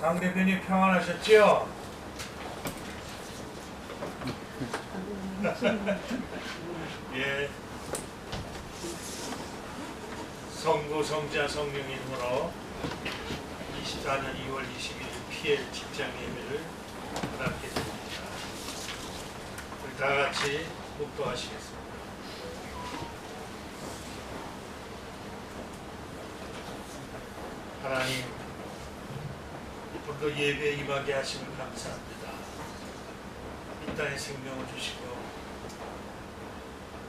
강 대표님 평안하셨지요? 예. 성부, 성자, 성령 이름으로 24년 2월 21일 PL 직장 예배를 받게 됩니다. 우리 다 같이 묵도하시겠습니다. 하나님, 오늘도 예배에 임하게 하심을 감사합니다. 이 땅에 생명을 주시고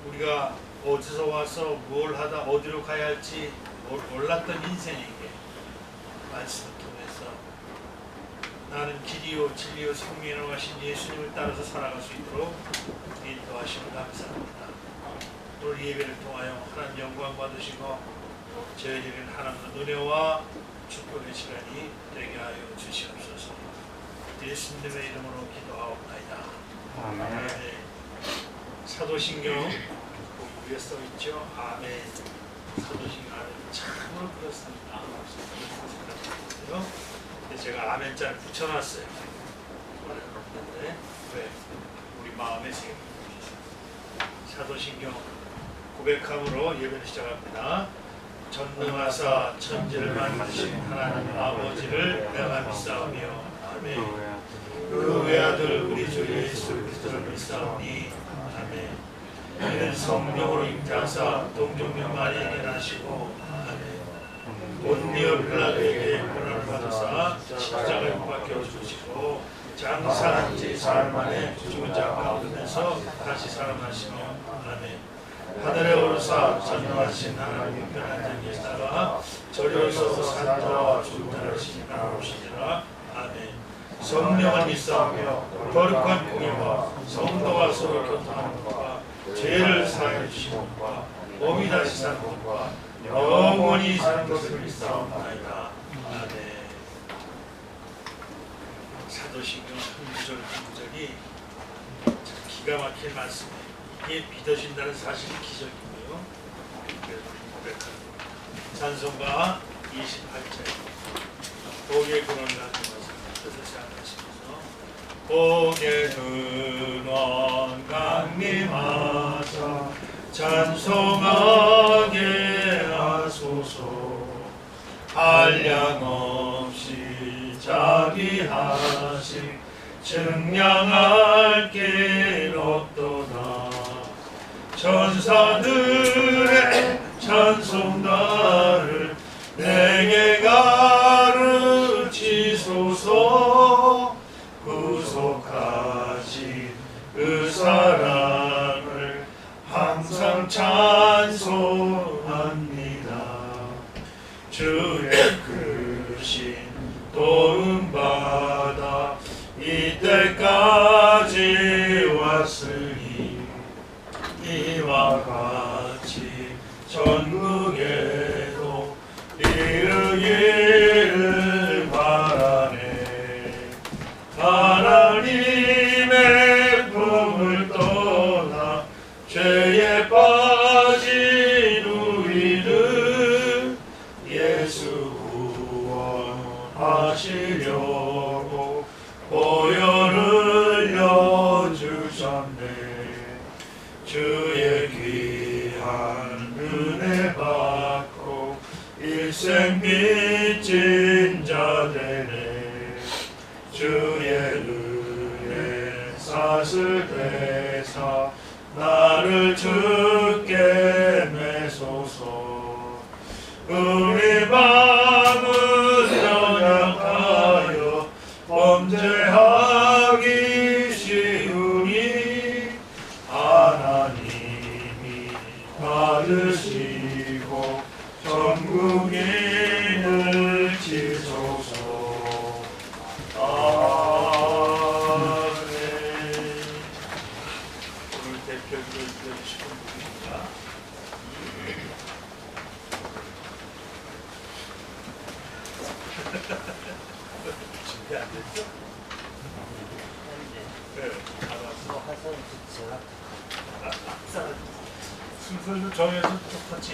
우리가 어디서 와서 뭘 하다 어디로 가야 할지 몰랐던 인생에게 말씀을 통해서 나는 길이요 진리요 생명이라고 하신 예수님을 따라서 살아갈 수 있도록 인도하심을 감사합니다. 오늘 예배를 통하여 하나님 영광 받으시고 저희들은 하나님의 은혜와 축복의 시간이 되게 하여 주시옵소서. 예수님의 이름으로 기도하옵나이다. 아멘. 사도신경 위에 써있죠. 아멘. 사도신경 아멘. 참으로 그렇습니다. 근데 제가 아멘자를 붙여놨어요. 그런데 왜? 우리 마음에 새깁니다. 사도신경 고백함으로 예배를 시작합니다. 전능하사 천지를 만드신 하나님 아버지를 내가 믿사오며 아멘. 그 외아들 우리 주 예수 그리스도를 믿사오니 아멘. 이는 성령으로 잉태하사 동정녀 마리아에게 나시고 아멘. 본디오 빌라도에게 고난을 받으사 십자가에 못 박혀 죽으시고 장사한 지 사흘 만에 죽은 자 가운데서 다시 살아나시며 아멘. 하늘에 오르사 전능하신 하나님 우편한 자에 계시다가 저리로서 산 자와 죽은 자를 시집하시니라 아멘. 성령을 믿사오며 거룩한 공의와 성도와 서로 교통하는 것과 죄를 사하여 주시는 것과 몸이 다시 사는 것과 영원히 사는 것을 믿사옵나이다. 아멘. 사도신경 한 구절 한 구절이 기가 막힐 말씀이에요. 이게 믿어진다는 사실이 기적이고요. 그래서 고백하는 찬송가 28절 복의 근원을 가지고서 뜻을 생각하시면서 복의 근원 강림하사 찬송하게 하소서. 한량없이 자비하심 증량할 길 없도다. 천사들의 찬송가를 내게 가르치소서. 구속하신 그 사랑을 항상 찬송합니다. 주의 크신 도움받아 이때까지 왔으니 이와 같이 전국에도 이르기를 바라네. 하나님의 품을 떠나 죄에 빠진 우리를 예수 구원하시려고 보혈을 흘려주셨네. 주의 귀한 은혜 받고 일생 빚진 자 되네. 주의 은혜 사슬 대사 나를 주께 매소서. 우리 마음은 연약하여 범죄하기 쉬우니 하나님이 받으시고 전국인을 지소서. 아멘. 오늘 대표를 들으시는 분입니다. 준비 안 됐죠? 네, 알았어. 순서를 정해서 똑같이.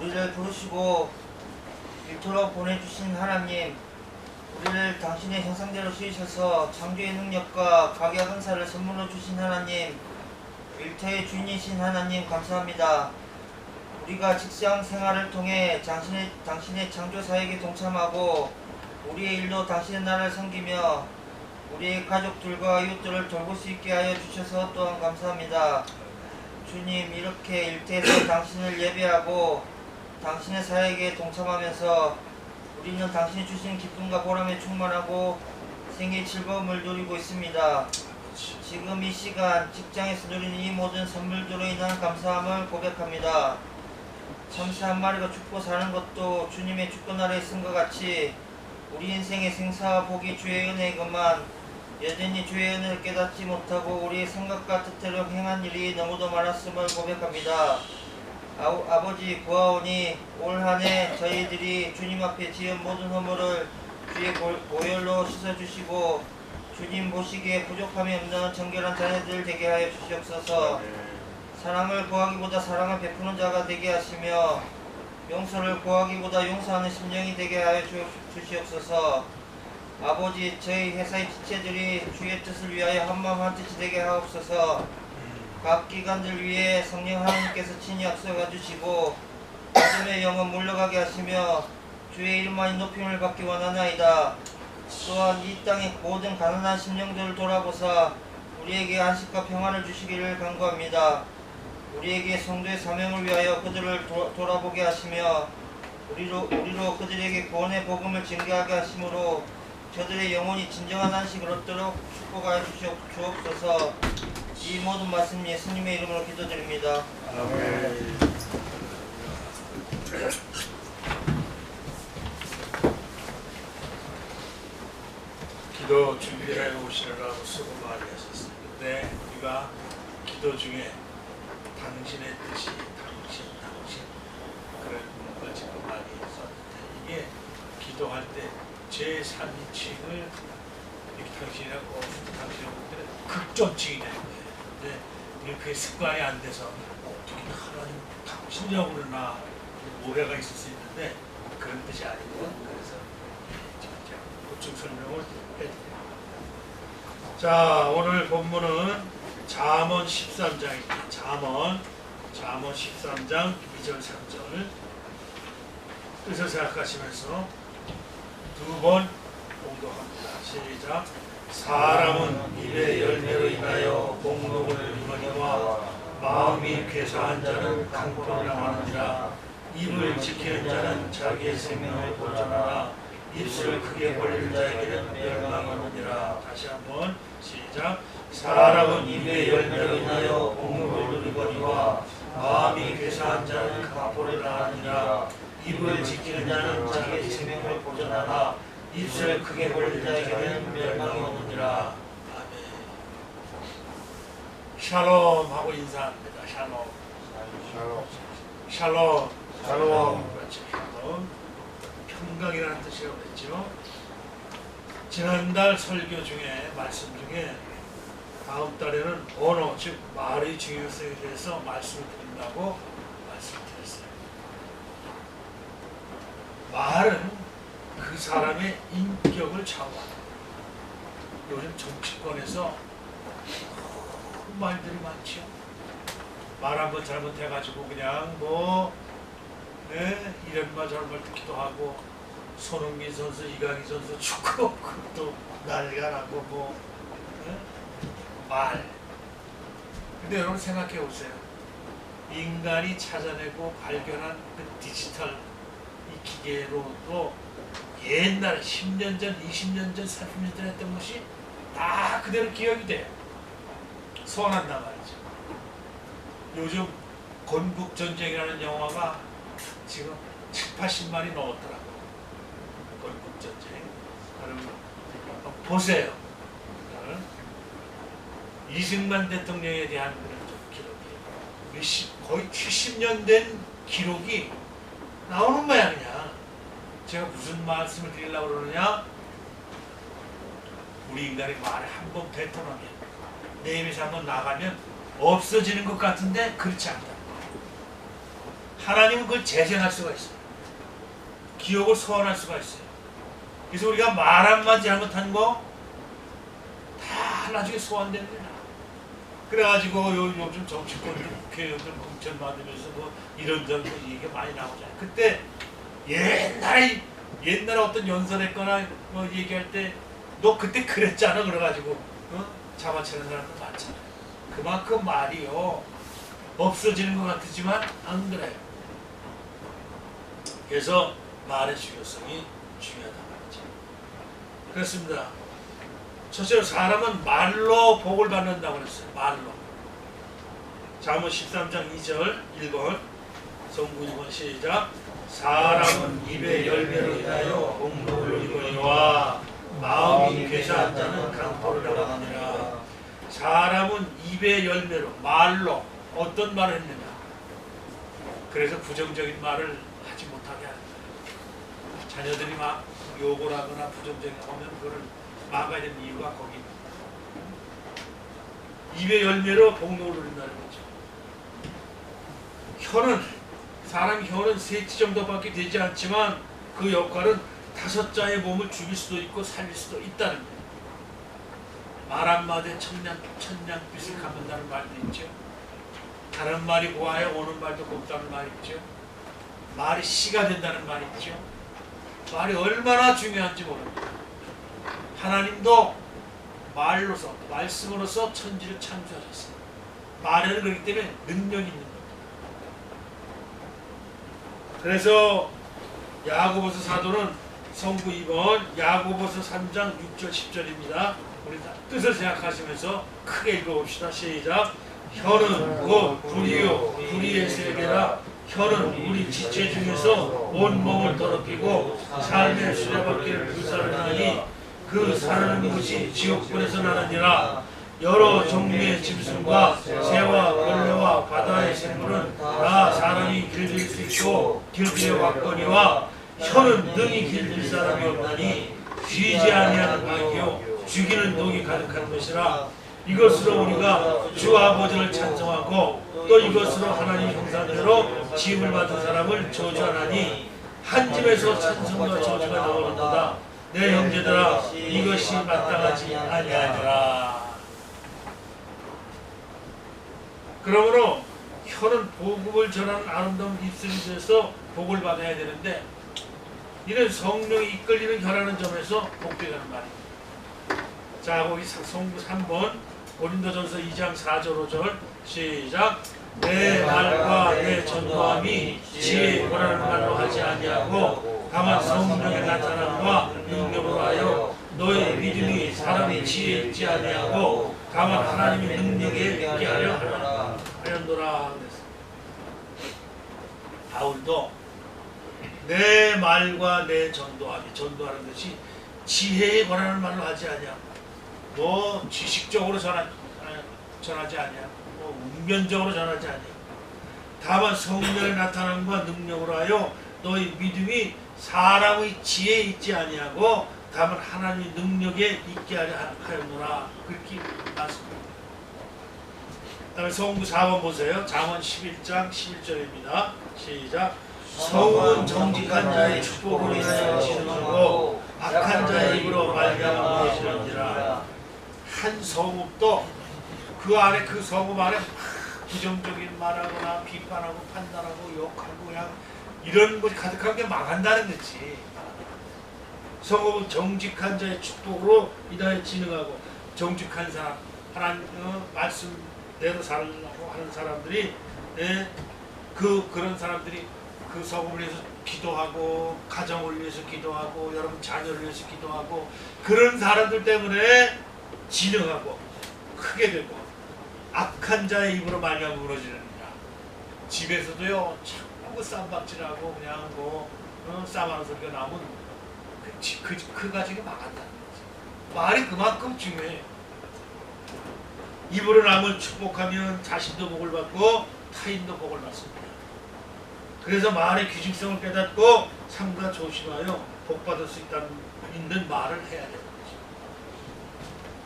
우리를 부르시고 일터로 보내주신 하나님, 우리를 당신의 형상대로 지으셔서 창조의 능력과 각약 은사를 선물로 주신 하나님, 일터의 주인이신 하나님 감사합니다. 우리가 직장 생활을 통해 당신의 창조 사역에 동참하고 우리의 일로 당신의 나라를 섬기며 우리의 가족들과 이웃들을 돌볼 수 있게 하여 주셔서 또한 감사합니다. 주님, 이렇게 일터에서 당신을 예배하고 당신의 사역에 동참하면서 우리는 당신이 주신 기쁨과 보람에 충만하고 생의 즐거움을 누리고 있습니다. 지금 이 시간 직장에서 누리는 이 모든 선물들로 인한 감사함을 고백합니다. 참새 한 마리가 죽고 사는 것도 주님의 주권 아래 있음과 같이 우리 인생의 생사와 복이 주의 은혜이건만 여전히 주의 은혜를 깨닫지 못하고 우리의 생각과 뜻대로 행한 일이 너무도 많았음을 고백합니다. 아버지, 구하오니 올 한 해 저희들이 주님 앞에 지은 모든 허물을 주의 보혈로 씻어주시고 주님 보시기에 부족함이 없는 정결한 자녀들 되게 하여 주시옵소서. 사랑을 구하기보다 사랑을 베푸는 자가 되게 하시며 용서를 구하기보다 용서하는 심령이 되게 하여 주시옵소서. 아버지, 저희 회사의 지체들이 주의 뜻을 위하여 한마음 한뜻이 되게 하옵소서. 각 기관들 위해 성령 하나님께서 친히 앞서가 주시고 어둠의 영은 물러가게 하시며 주의 이름만이 높임을 받기 원하나이다. 또한 이 땅의 모든 가난한 심령들을 돌아보사 우리에게 안식과 평안을 주시기를 간구합니다. 우리에게 성도의 사명을 위하여 그들을 돌아보게 하시며 우리로 그들에게 구원의 복음을 증거하게 하시므로 저들의 영혼이 진정한 안식을 얻도록 축복하여 주옵소서. 이 모든 말씀 예수님의 이름으로 기도드립니다. 아멘. 기도 준비를 해 오시느라고 수고 많이 하셨어요. 근데 우리가 기도 중에 당신의 뜻이 당신 그런 걸 지금 많이 썼는데 이게 기도할 때 제3인칭을 이렇게 당신이라고 당신이라고 극점칭이 되는 거예요. 근데 이게 그게 습관이 안 돼서 어떻게 하나님 당신이라고 그러나 오해가 있을 수 있는데 그런 뜻이 아니고 그래서 제가 보충 설명을 해드립니다. 자, 오늘 본문은 잠언 13장입니다. 잠언 13장 2절 3절 뜻을 생각하시면서 두 번 공독합니다. 시작. 사람은 입의 열매로 인하여 공덕을 이루거니와 마음이 괴사한 자는 강포를 당하느니라. 입을 지키는 자는 자기의 생명을 보존하나 입술을 크게 벌리는 자에게는 멸망이 오느니라. 다시 한번 시작. 사람은 입의 열매로 인하여 공덕을 누리거니와 마음이 괴사한 자는 강포를 당하느니라. 입을 지키는 자는 자기의 생명을 보존하나 입술을 크게 벌린 자에게는 멸망이 오느니라. 아멘. 샬롬 하고 인사합니다. 샬롬. 샬롬. 그렇죠. 샬롬. 평강이라는 뜻이라고 했죠. 지난달 설교 중에 말씀 중에 다음 달에는 언어, 즉 말의 중요성에 대해서 말씀을 드린다고 말씀드렸어요. 말은 그 사람의 인격을 좌우하는. 요즘 정치권에서 말들이 많죠. 말 한번 잘못해가지고 그냥 이런 말 저런 말 듣기도 하고, 손흥민 선수, 이강인 선수 축구 그것도 난리가 나고 말. 근데 여러분 생각해 보세요. 인간이 찾아내고 발견한 그 디지털 이 기계로도 옛날에 10년 전, 20년 전, 30년 전 했던 것이 다 그대로 기억이 돼요. 소환한단 말이죠. 요즘 건국전쟁이라는 영화가 지금 7, 80만이 넘었더라고요. 건국전쟁. 여러분 보세요. 이승만 대통령에 대한 그런 기록이 거의 70년 된 기록이 나오는 모양이냐. 제가 무슨 말씀을 드리려고 그러느냐. 우리 인간이 말에 한번 뱉어놓으면 내 입에서 한번 나가면 없어지는 것 같은데 그렇지 않다. 하나님은 그걸 재생할 수가 있어요. 기억을 소환할 수가 있어요. 그래서 우리가 말 한마디 잘못한 거 다 나중에 소환됩니다. 그래가지고 요즘 정치권들, 국회의원들 공천 받으면서 뭐 이런저런 얘기가 많이 나오잖아요. 그때 옛날에 어떤 연설했거나 뭐 얘기할 때 너 그때 그랬잖아 그래가지고 잡아채는 사람도 많잖아요. 그만큼 말이요 없어지는 것 같지만 안 그래요. 그래서 말의 중요성이 중요하다 말이죠. 그렇습니다. 첫째로 사람은 말로 복을 받는다고 그랬어요. 말로. 잠언 13장 2절 1번 성구 2번 시작. 사람은 입의 열매로 인하여 복을 이루거니와 마음이 괴사한 자는 강포를 당하느니라. 사람은 입의 열매로 말로 어떤 말을 했느냐. 그래서 부정적인 말을 하지 못하게 합니다. 자녀들이 막 욕을 하거나 부정적인 하면 그거를 막아야 되는 이유가 거기입니다. 입의 열매로 복록을 누린다는 거죠. 사람 혀는 3치 정도밖에 되지 않지만 그 역할은 5자의 몸을 죽일 수도 있고 살릴 수도 있다는 거예요. 말 한마디에 천냥빚을 갚는다는 말도 있죠. 가는 말이 고와야 오는 말도 곱다는 말이 있죠. 말이 씨가 된다는 말이 있죠. 말이 얼마나 중요한지 모릅니다. 하나님도 말로서, 말씀으로서 천지를 창조하셨어요. 말에는 그렇기 때문에 능력이 있는 겁니다. 그래서 야고보서 사도는 성구 2번 야고보서 3장 6절 10절입니다. 우리 뜻을 생각하시면서 크게 읽어봅시다. 시작. 혀는 곧 불이요 불의의 세계라. 혀는 우리 지체 중에서 온몸을 더럽히고 삶의 수레바퀴를 불살하나니 그 사는 곳이 지옥불에서 나느니라. 여러 종류의 짐승과 새와 벌레와 바다의 생물은 다 사람이 길들 수 있고 길들여 왔거니와 혀는 능히 길들 사람이 없나니 쥐지 아니하는 악이요 죽이는 독이 가득한 것이라. 이것으로 우리가 주 아버지를 찬송하고 또 이것으로 하나님 형상대로 지음을 받은 사람을 저주하나니 한 집에서 찬송과 저주가 나오는도다. 내 형제들아 이것이 마땅하지 아니하니라. 그러므로 혀는 복음을 전하는 아름다운 입술이 되어서 복을 받아야 되는데 이런 성령이 이끌리는 혀라는 점에서 복되는 말입니다. 자, 거기 성구 3번 고린도전서 2장 4절 5절 시작. 내 말과 내 전도함이 지혜에 권하는 말로 하지 아니하고 다만 성령의 나타남과 능력으로 하여 너의 믿음이 사람의 지혜에 있지 아니하고 다만 하나님의 능력에 있게 하려 하였노라. 바울도 내 말과 내 전도하는 것이 지혜에 권하는 말로 하지 아니하고 뭐 지식적으로 전하지 아니하고 뭐 운변적으로 전하지 아니하고 다만 성령의 나타남과 능력으로 하여 너희 믿음이 사람의 지혜에 있지 아니하고 다만 하나님의 능력에 있게 하였노라. 그렇게 말씀합니다. 다음에 성구 4번 보세요. 잠언 11장 11절입니다. 시작. 성은 정직한 자의 축복으로 인하여 지능하고 악한 자의 입으로 말미암아 무너지느니라. 한 성읍도 그 안에 그 성읍 안에 부정적인 말하거나 비판하고 판단하고 욕하고 그냥 이런 것이 가득한 게 망한다는 거지. 성읍은 정직한 자의 축복으로 인하여 지능하고 정직한 사람 하나님 말씀대로 살려고 하는 사람들이 그런 사람들이 그 성읍을 위해서 기도하고 가정을 위해서 기도하고 여러분 자녀를 위해서 기도하고 그런 사람들 때문에 진흥하고 크게 되고 악한 자의 입으로 말미암아 무너지느니라. 집에서도요 자꾸 쌈박질하고 그냥 뭐 싸움하는 소리가 나오면 그 가정이 망한다는 거지. 말이 그만큼 중요해. 입으로 남을 축복하면 자신도 복을 받고 타인도 복을 받습니다. 그래서 말의 규칙성을 깨닫고 삼가 조심하여 복받을 수 있는 말을 해야 되는 거죠.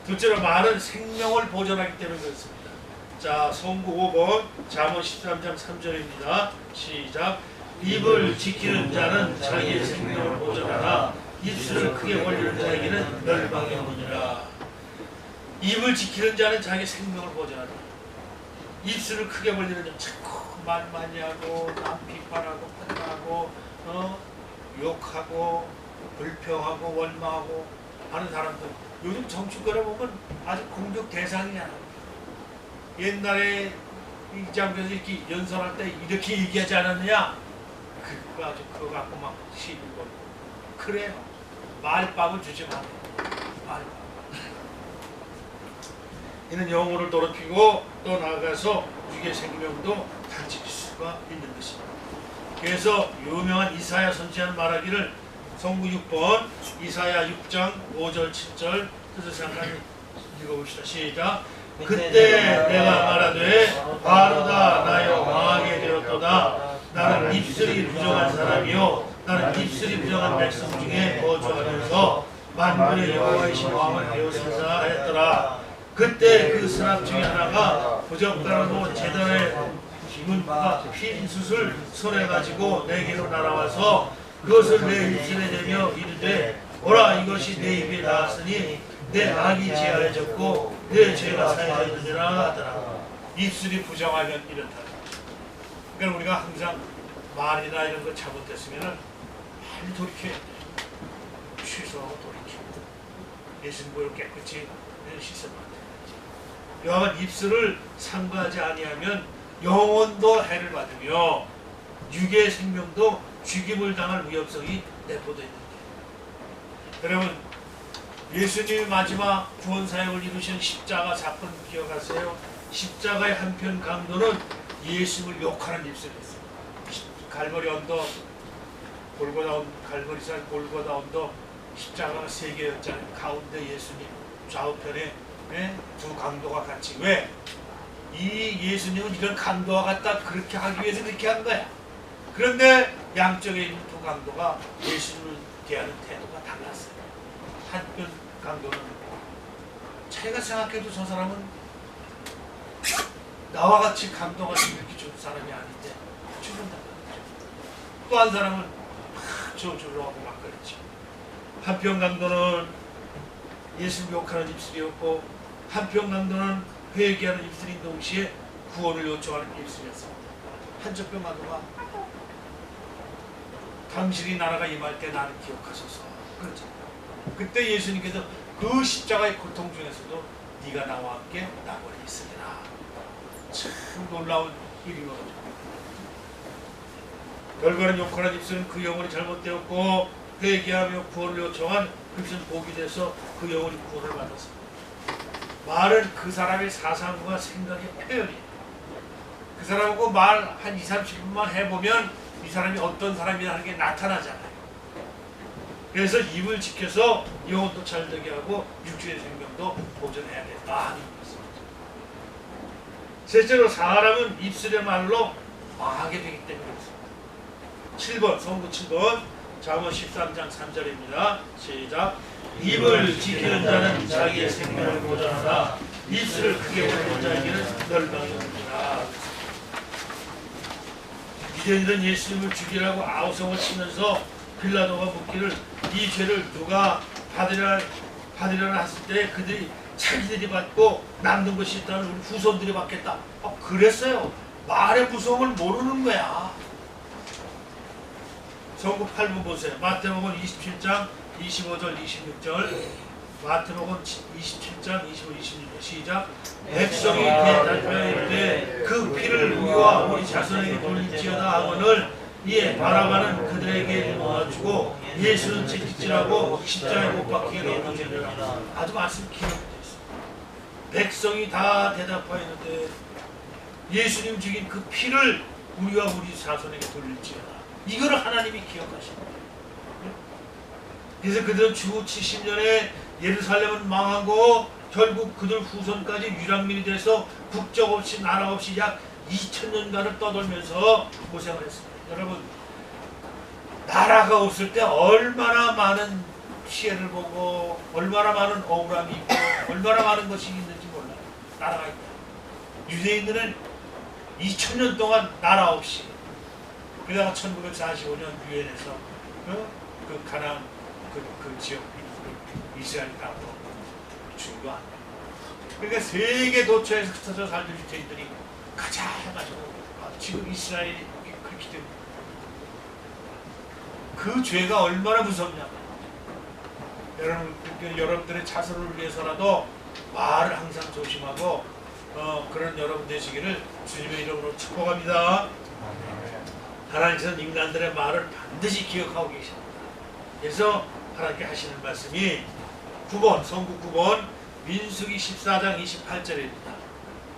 둘째로 말은 생명을 보존하기 때문에 그렇습니다. 자, 성구 5번 잠언 13장 3절입니다. 시작. 입을 지키는 자는 자기의 생명을 보존하나 입술을 크게 벌리는 자에게는 멸망이 오느니라. 입을 지키는 자는 자기의 생명을 보존하나 입술을 크게 벌리는 자는 자꾸 말 많이 하고 남 비판하고 판단하고 욕하고 불평하고 원망하고 하는 사람들, 요즘 정치권에 보면 아주 공격 대상이잖아. 옛날에 이장께서 이렇게 연설할 때 이렇게 얘기하지 않았느냐? 그거 아주 그거 갖고 막 시비 걸고 그래요. 말밥을 주지 마. 말밥. 이는 영혼을 더럽히고 또 나아가서 육의 생명도 다칠 수가 있는 것입니다. 그래서 유명한 이사야 선지자는 말하기를 성구 6번 이사야 6장 5절 7절 뜻을 잠깐 읽어봅시다. 시작. 그때 내가 말하되 바로다 나여 망하게 되었도다. 나는 입술이 부정한 사람이요 나는 입술이 부정한 백성 중에 거주하면서 만군의 여호와이신 왕을 배우선사 했더라. 그때 그 선악 중에 하나가 부적당하고 제단의 문과 핀 숯을 손에 가지고 내게로 날아와서 그것을 내 입술에 대며 이르되 오라 이것이 내 입에 닿았으니 내 악이 제하여졌고 내 죄가 사해졌느니라 하더라. 입술이 부정하면 이렇다. 그러니까 우리가 항상 말이나 이런 거 잘못됐으면 빨리 돌이켜 취소하고 돌이키고 예수님을 깨끗이 씻어놔야 돼. 여하간 입술을 상고하지 아니하면 영혼도 해를 받으며 육의 생명도 죽임을 당할 위험성이 내포되어 있는 거예요. 여러분 예수님이 마지막 구원 사역을 이루신 십자가 사건 기억하세요? 십자가의 한편 강도는 예수님을 욕하는 입술이었어요. 갈보리 언덕, 갈보리산 골고다 언덕 십자가가 세 개였잖아요. 가운데 예수님, 좌우편에 두 강도가 같이. 왜? 이 예수님은 이런 강도와 같다 그렇게 하기 위해서 그렇게 한 거야. 그런데 양쪽에 있는 두 강도가 예수님을 대하는 태도가 달랐어요. 한편 강도는 자기가 생각해도 저 사람은 나와 같이 강도가 이렇게 좋은 사람이 아닌데 죽는다. 또 한 사람은 막 저주로 하고 막 그랬죠. 한편 강도는 예수님 욕하는 입술이었고 한편 강도는 회개하는 입술인 동시에 구원을 요청하는 입술이었습니다. 한쪽 강도가 당신이 나라가 임할 때 나를 기억하소서 그렇죠. 그때 예수님께서 그 십자가의 고통 중에서도 네가 나와 함께 나머리 있으리라. 참 놀라운 일이거든요. 결과는 욕하는 입술은 그 영혼이 잘못되었고 회개하며 구원을 요청한 그 입술은 복이 돼서 그 영혼이 구원을 받았습니다. 말은 그 사람의 사상과 생각의 표현이에요. 그 사람하고 말 한 20-30분만 해보면 이 사람이 어떤 사람이라는 게 나타나잖아요. 그래서 입을 지켜서 영혼도 잘되게 하고 육주의 생명도 보존해야겠다. 셋째로 사람은 입술의 말로 망하게 되기 때문에 그렇습니다. 7번 성구 7번 잠언 13장 3절입니다. 시작. 입을 지키는 자는 자기의 생명을 보존하나 입술을 크게 벌리는 자에게는 멸망이 오느니라. 유대인들은 예수님을 죽이라고 아우성을 치면서 빌라도가 묻기를 이 죄를 누가 받으려나 했을 때 그들이 자기들이 받고 남는 것이 있다는 우리 후손들이 받겠다. 그랬어요. 말의 무서움을 모르는 거야. 성구 8부 보세요. 마태복음 27장 25절 26절 마태복음 27장 25, 26절 시작. 백성이 대답하여 이르되 그 피를 우리와 우리 자손에게 돌릴지어다 하거늘 이에 바라바는 그들에게 놓아주고 예수는 채찍질하고 십자가에 못 박히게 넣어주니라. 아주 말씀 기록되어 있습니다. 백성이 다 대답하였는데 예수님 죽인 그 피를 우리와 우리 자손에게 돌릴지어다. 이거를 하나님이 기억하십니다. 그래서 그들은 주 70년에 예루살렘은 망하고 결국 그들 후손까지 유랑민이 돼서 국적 없이 나라 없이 약 2000년간을 떠돌면서 고생을 했습니다. 여러분 나라가 없을 때 얼마나 많은 피해를 보고 얼마나 많은 억울함이 있고 얼마나 많은 것이 있는지 몰라요. 나라가 있다. 유대인들은 2000년 동안 나라 없이 그러다가 1945년 유엔에서 그 가나안 그 지역 이스라엘 땅으로 준 거 아니야. 그러니까 세계 도처에서 흩어져 살던 유대인들이 가자 해가지고 지금 이스라엘이 그렇게 됩니다. 그 죄가 얼마나 무섭냐. 여러분들의 자손을 위해서라도 말을 항상 조심하고 그런 여러분 되시기를 주님의 이름으로 축복합니다. 하나님께서는 인간들의 말을 반드시 기억하고 계십니다. 그래서 하나님께 하시는 말씀이 9번 성구 9번 민수기 14장 28절입니다.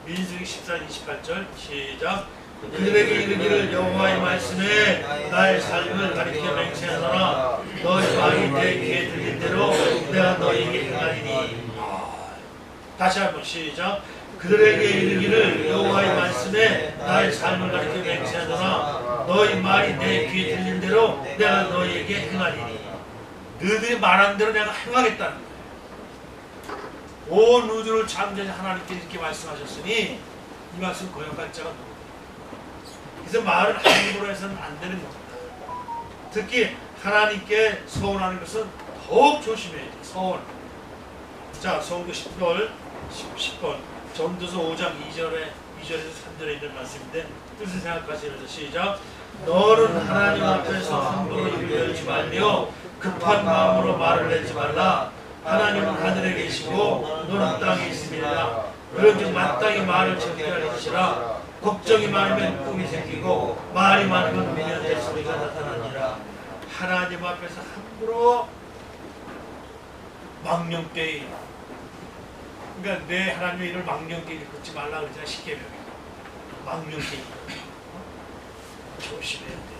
민수기 14장 28절 시작. 그들에게 이르기를 여호와의 말씀에 나의 삶을 가리켜 맹세하노라. 너희 말이 내 귀에 들린 대로 내가 너희에게 행하리니. 다시 한번 시작. 그들에게 이르기를 여호와의 말씀에 나의 삶을 가리켜 맹세하노라. 너희 말이 내 귀에 들린 대로 내가 너희에게 행하리니. 너희들이 말한 대로 내가 행하겠다는 거예요. 온 우주를 창조하신 하나님께 이렇게 말씀하셨으니 이 말씀 거역할 자가 누구예요? 그래서 말을 함부로 해서는 안 되는 겁니다. 특히 하나님께 서원하는 것은 더욱 조심해야 돼요. 서원. 자, 서원도 10번 전도서 5장 2절에서 3절에 있는 말씀인데 뜻을 생각하시면서 시작. 너는 하나님 앞에서 함부로 입을 열지 말며 급한 마음으로 말을 내지 말라. 하나님은 하늘에 계시고 너는 땅에 있습니다. 그런즉 마땅히 말을 적게 하시라. 걱정이 많으면 꿈이 생기고 말이 많으면 미련된 소리가 나타나니라. 하나님 앞에서 함부로 망령되이, 그러니까 내 하나님의 이름을 망령되이 걷지 말라 그러잖아. 십계명에 망령되이 조심해야 돼.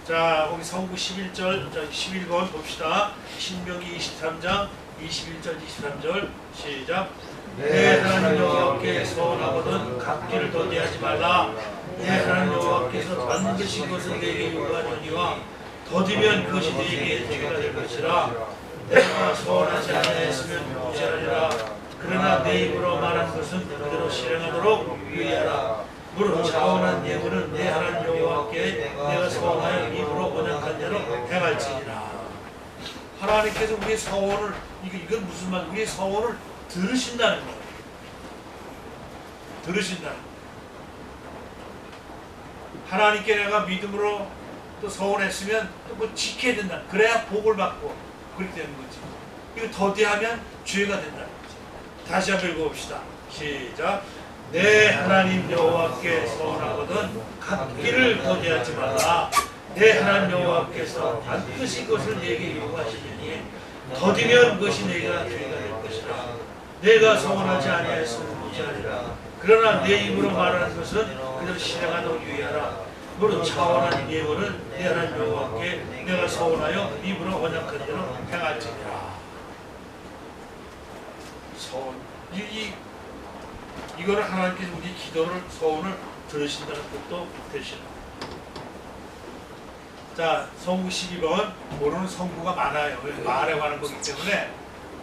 자, 거기 성구 11번 봅시다. 신명기 23장 21절 23절 시작. 내 하나님 여호와께 서원하거든 갚기를 더디하지 말라. 내 하나님 여호와께서 반드시 그것을 내게 요구하려니와 더디면 그것이 내게 죄가 될 것이라. 내가 서원하지 아니하였으면 무죄하리라. 그러나 내 입으로 말한 것은 그대로 실행하도록 유의하라. 무릇 자원한 예물은 내 하나님 여호와께 내가 서원하여 입으로 언약한 대로 행할지니라. 하나님께서 우리의 서원을, 이건 무슨 말? 우리의 서원을 들으신다는 거예요. 들으신다는 거예요. 하나님께 내가 믿음으로 또 서원했으면 또 뭐 지켜야 된다. 그래야 복을 받고 그렇게 되는 거지. 이거 더디하면 죄가 된다는 거지. 다시 한번 읽어봅시다. 시작. 내 하나님 여호와께 서원하거든 갚기를 더디하지 말라. 내 하나님 여호와께서 반드시 그것을 내게 요구하시려니 더디면 그것이 내가 죄가 될 것이라. 내가 서원하지 아니하였으면 무죄하리라. 그러나 내 입으로 말하는 것은 그대로 실행하도록 유의하라. 무릇 차원한 예물은 내 하나님 여호와께 내가 서원하여 입으로 언약한 대로 행할지니라. 서원, 이거를 하나님께서 우리 기도를 서원을 들으신다는 것도 되시라. 자, 성구 12번 모르는 성구가 많아요. 말에 관한 거기 때문에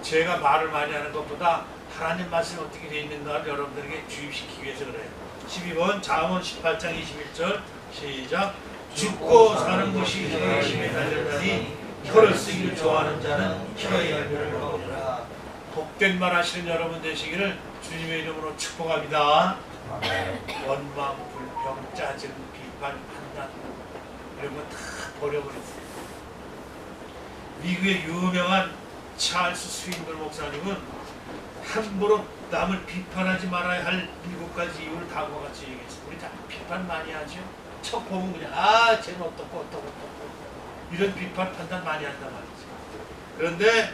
제가 말을 많이 하는 것보다 하나님 말씀이 어떻게 되어 있는가를 여러분들에게 주입시키기 위해서 그래요. 12번 잠언 18장 21절 시작. 죽고 사는 것이 혀의 힘에 달렸다니 혀를 쓰기를 좋아하는 자는 혀의 열매를 먹으리라. 복된 말 하시는 여러분 되시기를 주님의 이름으로 축복합니다. 원망, 불평, 짜증, 비판, 판단 이런 거 다 버려버렸어요. 미국의 유명한 찰스 스윈걸 목사님은 함부로 남을 비판하지 말아야 할 7가지 이유를 다음과 같이 얘기했어요. 우리 다 비판 많이 하죠. 척 보면 그냥 쟤는 어떻고 이런 비판 판단 많이 한단 말이죠. 그런데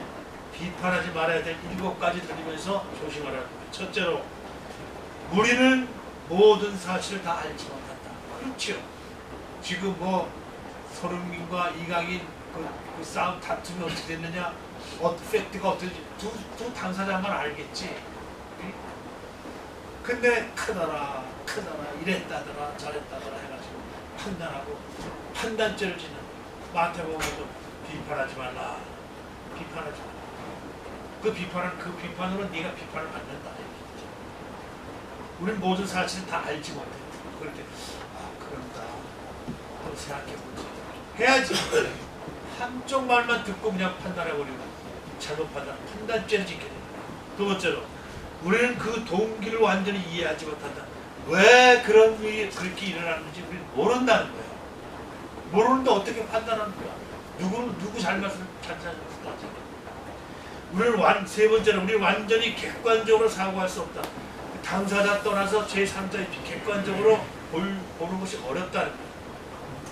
비판하지 말아야 될 7가지 들으면서 조심하라는 거예요. 첫째로 우리는 모든 사실을 다 알지 못한다. 그렇죠. 지금 뭐 손흥민과 이강인 그 싸움 다툼이 어떻게 됐느냐, 팩트가 어떤지 두 당사자만 알겠지. 근데 크더라 이랬다더라 저랬다더라 해가지고 판단하고 판단죄를 짓는 마태복음에도 비판하지 말라. 비판하지 말라. 그 비판으로 네가 비판을 받는다. 우리는 모든 사실을 다 알지 못해요. 그럴 때 그런가 한번 생각해보지 해야지. 한쪽 말만 듣고 그냥 판단해버리고 잘못 판단죄를 짓게 돼요. 두 번째로 우리는 그 동기를 완전히 이해하지 못한다. 왜 그런 일이 그렇게 일어나는지 우리는 모른다는 거예요. 모르는데 어떻게 판단하는 거야? 누구 잘못을 따지? 우리는 세 번째로 우리는 완전히 객관적으로 사고할 수 없다. 당사자 떠나서 제3자 객관적으로 보는 것이 어렵다는 거예요.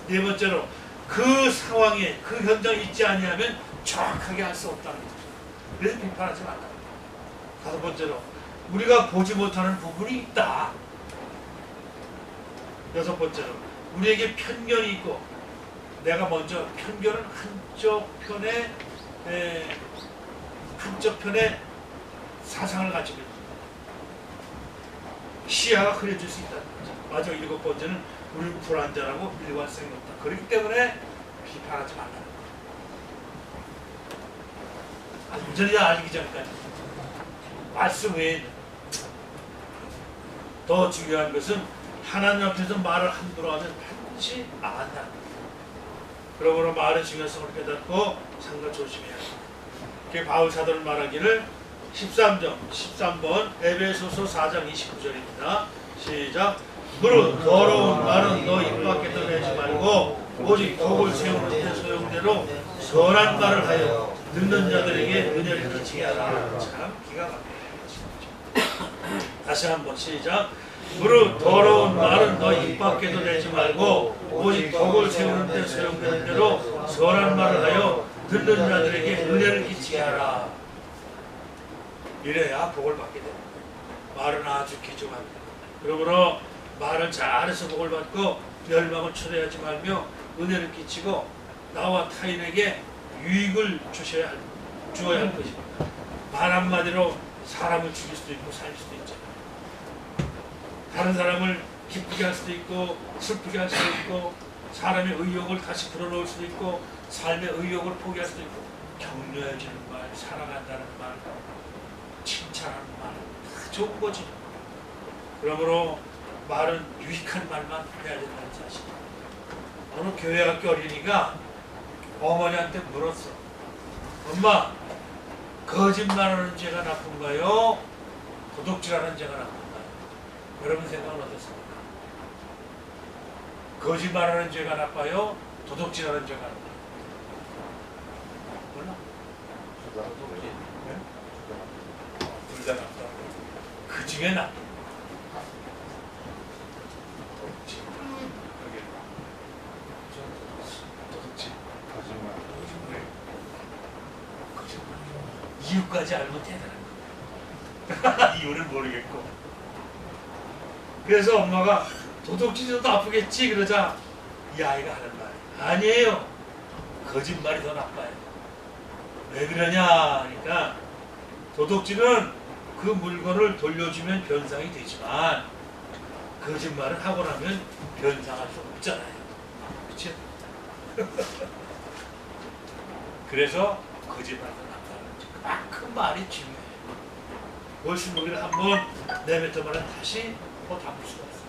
네 번째로 그 상황에 그 현장에 있지 아니하면 정확하게 할 수 없다는 거죠. 그래서 비판하지 말라. 다섯 번째로 우리가 보지 못하는 부분이 있다. 여섯 번째로 우리에게 편견이 있고 내가 먼저 편견은 한쪽 편에 사상을 가지고 있다. 시야가 흐려질 수 있다는 거죠. 마지막 일곱 번째는 우리는 불완전하고 일관성이 없다. 그렇기 때문에 비판하지 말라는 거예요. 완전히 알기 전까지. 말씀 외에는. 더 중요한 것은 하나님 앞에서 말을 함부로 하면 반드시 망한다는 거예요. 그러므로 말의 중요성을 깨닫고 상관 조심해야 합니다. 그게 바울 사도는 말하기를 13번 에베소서 4장 29절입니다. 시작. 무릇 더러운 말은 너 입 밖에 내지 말고 오직 복을 세우는 데 소용대로 선한 말을 하여 듣는 자들에게 은혜를 끼치게 하라. 참 기가 막혀요. 다시 한번 시작. 무릇 더러운 말은 너 입 밖에도 내지 말고 오직 복을 세우는 데 소용되는 대로 선한 말을 하여 듣는 자들에게 은혜를 끼치게 하라. 이래야 복을 받게 됩니다. 말은 아주 귀중합니다. 그러므로 말을 잘해서 복을 받고 멸망을 초래하지 말며 은혜를 끼치고 나와 타인에게 유익을 주어야 할 것입니다. 말 한마디로 사람을 죽일 수도 있고 살릴 수도 있죠. 다른 사람을 기쁘게 할 수도 있고 슬프게 할 수도 있고 사람의 의욕을 다시 불어넣을 수도 있고 삶의 의욕을 포기할 수도 있고 격려해주는 말, 사랑한다는 말, 칭찬하는 말 다 좋은 거지. 그러므로 말은 유익한 말만 해야 된다는 사실. 어느 교회학교 어린이가 어머니한테 물었어. 엄마, 거짓말하는 죄가 나쁜가요? 도둑질하는 죄가 나쁜가요? 여러분 생각은 어떻습니까? 거짓말하는 죄가 나빠요? 도둑질하는 죄가 나빠요? 몰라? 둘 다 나빠. 그 중에 나빠. 이유까지 알면 대단한 거야. 이유를 모르겠고. 그래서 엄마가 도둑질도 아프겠지 그러자 이 아이가 하는 말 아니에요. 거짓말이 더 나빠요. 왜 그러냐 하니까 도둑질은 그 물건을 돌려주면 변상이 되지만 거짓말을 하고 나면 변상할 수 없잖아요. 그렇죠? 그래서 거짓말도 나빠요. 그만큼 말이 중요해요. 월신무기를 한번 내뱉으면 다시 담을 수가 없어요.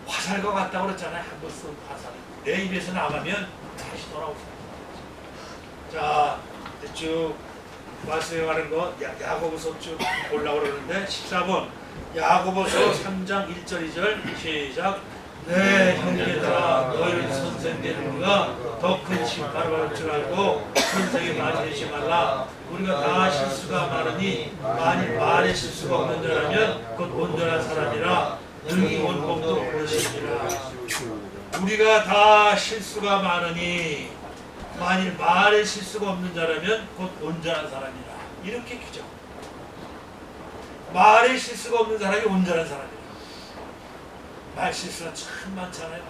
화살과 같다고 그랬잖아요. 한번 쏜 화살이 내 입에서 나가면 다시 돌아올 수 없어요. 자, 쭉 말씀에 가는 거 야고보서 쭉 보려고 그러는데 14번 야고보서 3장 1절 2절 시작. 내 형제들아 너희는 선생되는가 더 큰 심판을 받을 줄 알고 선생이 많이 되지 말라. 우리가 다 실수가 많으니 만일 말에 실수가 없는 자라면 곧 온전한 사람이라 능히 원복도 보시리라. 우리가 다 실수가 많으니 만일 말에 실수가 없는 자라면 곧 온전한 사람이라. 이렇게 규정. 말에 실수가 없는 사람이 온전한 사람이라. 말 실수가 참 많잖아요.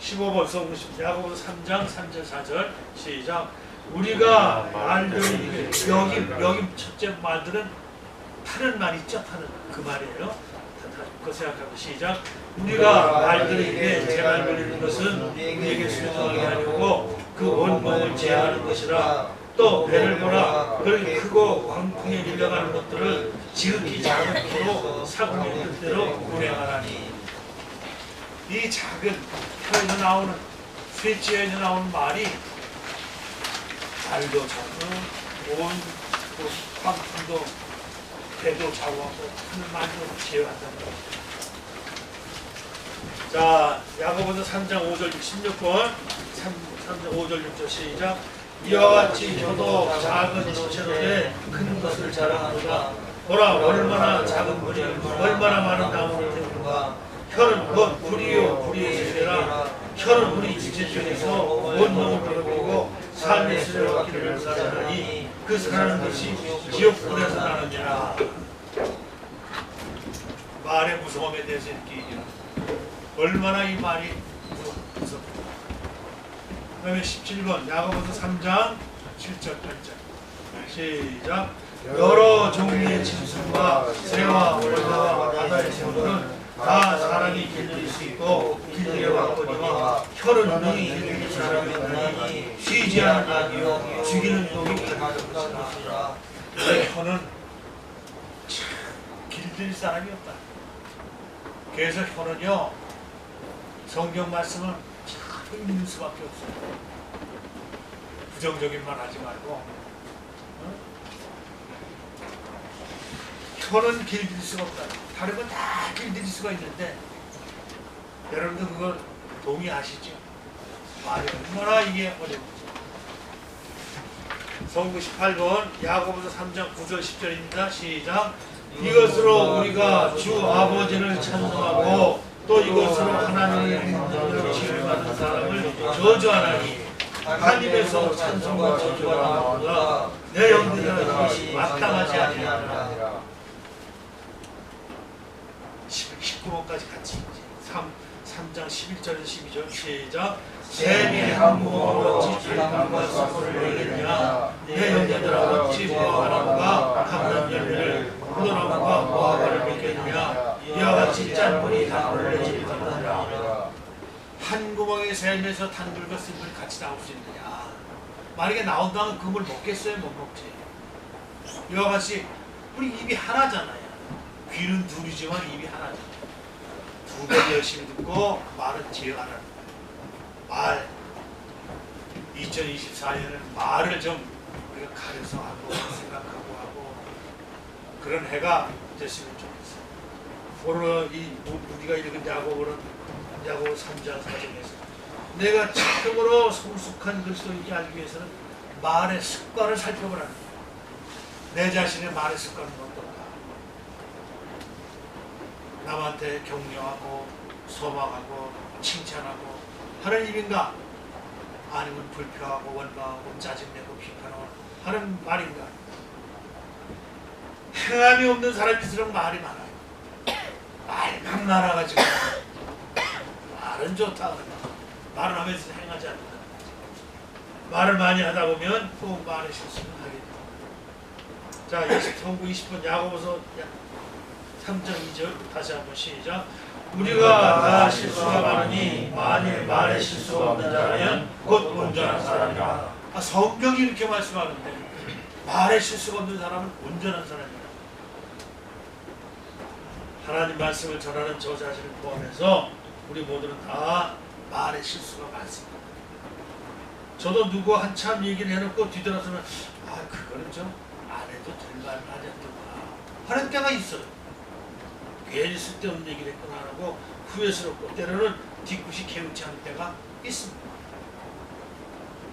15번 써보십시오. 야고보서 3장 3절 4절 시작. 우리가 말들이 여기 첫째 말들은 타는 말 있죠. 타는 그 말이에요. 그거 생각하고 시작. 우리가 말들에게 제말 돌리는 것은 우리에게 순종하게 하려고 그 온몸을 제어하는 것이라. 또 배를 보라. 그렇게 크고 광풍에 밀려가는 것들을 지극히 작은 키로 사금의 뜻대로 운행하라니. 이 작은 혀에서 나오는 쇠지에서 나오는 말이 달도 잡고 온 광풍도 배도 좌우하고 하는 말도 제어한다는 거예요. 자, 야고보서 3장 5절 16번 3장 5절 6절 시작. 이와 같이 혀도 작은 지체로되 큰 것을 자랑하노라. 보라 얼마나 작은 불이 얼마나 많은 나무를 태우는가. 혀는 곧 불이요 불의 지체라. 혀는 우리 지체 중에서 온몸을 괴롭히고 삶의 수레를 얻기를 사자니 그 사는 것이 지옥불에서 나느니라. 말의 무서움에 대해서 이렇게 얘기합니다. 얼마나 이 말이 무섭다. 그 다음에 17번 야고보서 3장 7절 8절 시작. 여러 종류의 짐승과 새와 월가와 바다의 생물은 다 사람이 길들일 수 있고 길들여 왔거니와 혀는 능히 길들일 사람이 없나니 쉬지 않는 악이요 죽이는 독이 가득한 것이라. 내 혀는 참 길들일 사람이 없다. 그래서 혀는요 성경 말씀은 참 믿는 수밖에 없어요. 부정적인 말 하지 말고 혀는 길들일 수가 없다. 다른 건 다 길들일 수가 있는데 여러분들 그거 동의하시죠? 말이 얼마나 이게 어려운지. 성구 18번 야고보서 3장 9절 10절입니다. 시작. 이것으로 우리가 주 아버지를 찬송하고 또 이것으로 하나님의 행동으로 지을 받은 사람을 저주하나니 하나님에서 찬송과 저주가 나오다. 내 영들은 이것이 마땅하지 아니하노라. 19번까지 같이 3장 11절 12절 시작. 뱀이 한 모금으로 어찌 담과 사고를 내겠느냐. 내 형제들아 어찌 무화과나무가 감람 열매를 포도나무가 무화과를 맺겠느냐. 이와 같이 짠 물이 단물을 내지 못하느니라. 한 구멍에 샘에서 단물과 쓴물이 같이 나올 수 있느냐. 만약에 나온다면 그 물 먹겠어요? 못 먹지. 이와 같이 우리 입이 하나잖아요. 귀는 둘이지만 입이 하나잖아요. 두 배 열심히 듣고 말은 제어하는 말. 2024년은 말을 좀 우리가 가려서 하고 생각하고 하고 그런 해가 됐으면 좋겠어요. 오늘 우리가 이렇게 야고보는 야고보 3장 4절에서 내가 참으로 성숙한 그리스도인지 알기 위해서는 말의 습관을 살펴보라는 거예요. 내 자신의 말의 습관은 어떤가? 남한테 격려하고 소망하고 칭찬하고 하는 입인가? 아니면 불평하고 원망하고 짜증내고 비판하고 하는 말인가? 행함이 없는 사람일수록 말이 많아요. 말만 많아가지고 말은 좋다 그러면 말을 하면서 행하지 않는다. 말을 많이 하다 보면 또 말의 실수를 하게 됩니다. 자, 성구 20번 야고보서 3장 2절 다시 한번 시작. 우리가 다 실수가 많으니 만일 말에 실수가 없는 자라면 곧 온전한 사람이라. 성경이 이렇게 말씀하는데 말에 실수가 없는 사람은 온전한 사람이라. 하나님 말씀을 전하는 저 자신을 포함해서 우리 모두는 다 말에 실수가 많습니다. 저도 누구 한참 얘기를 해놓고 뒤돌아서는 그거는 좀 안 해도 될 말을 하지 않겠구나 하는 때가 있어요. 괜히 쓸데없는 얘기를 했구나 하고 후회스럽고 때로는 뒤끝이 개운치 않을 때가 있습니다.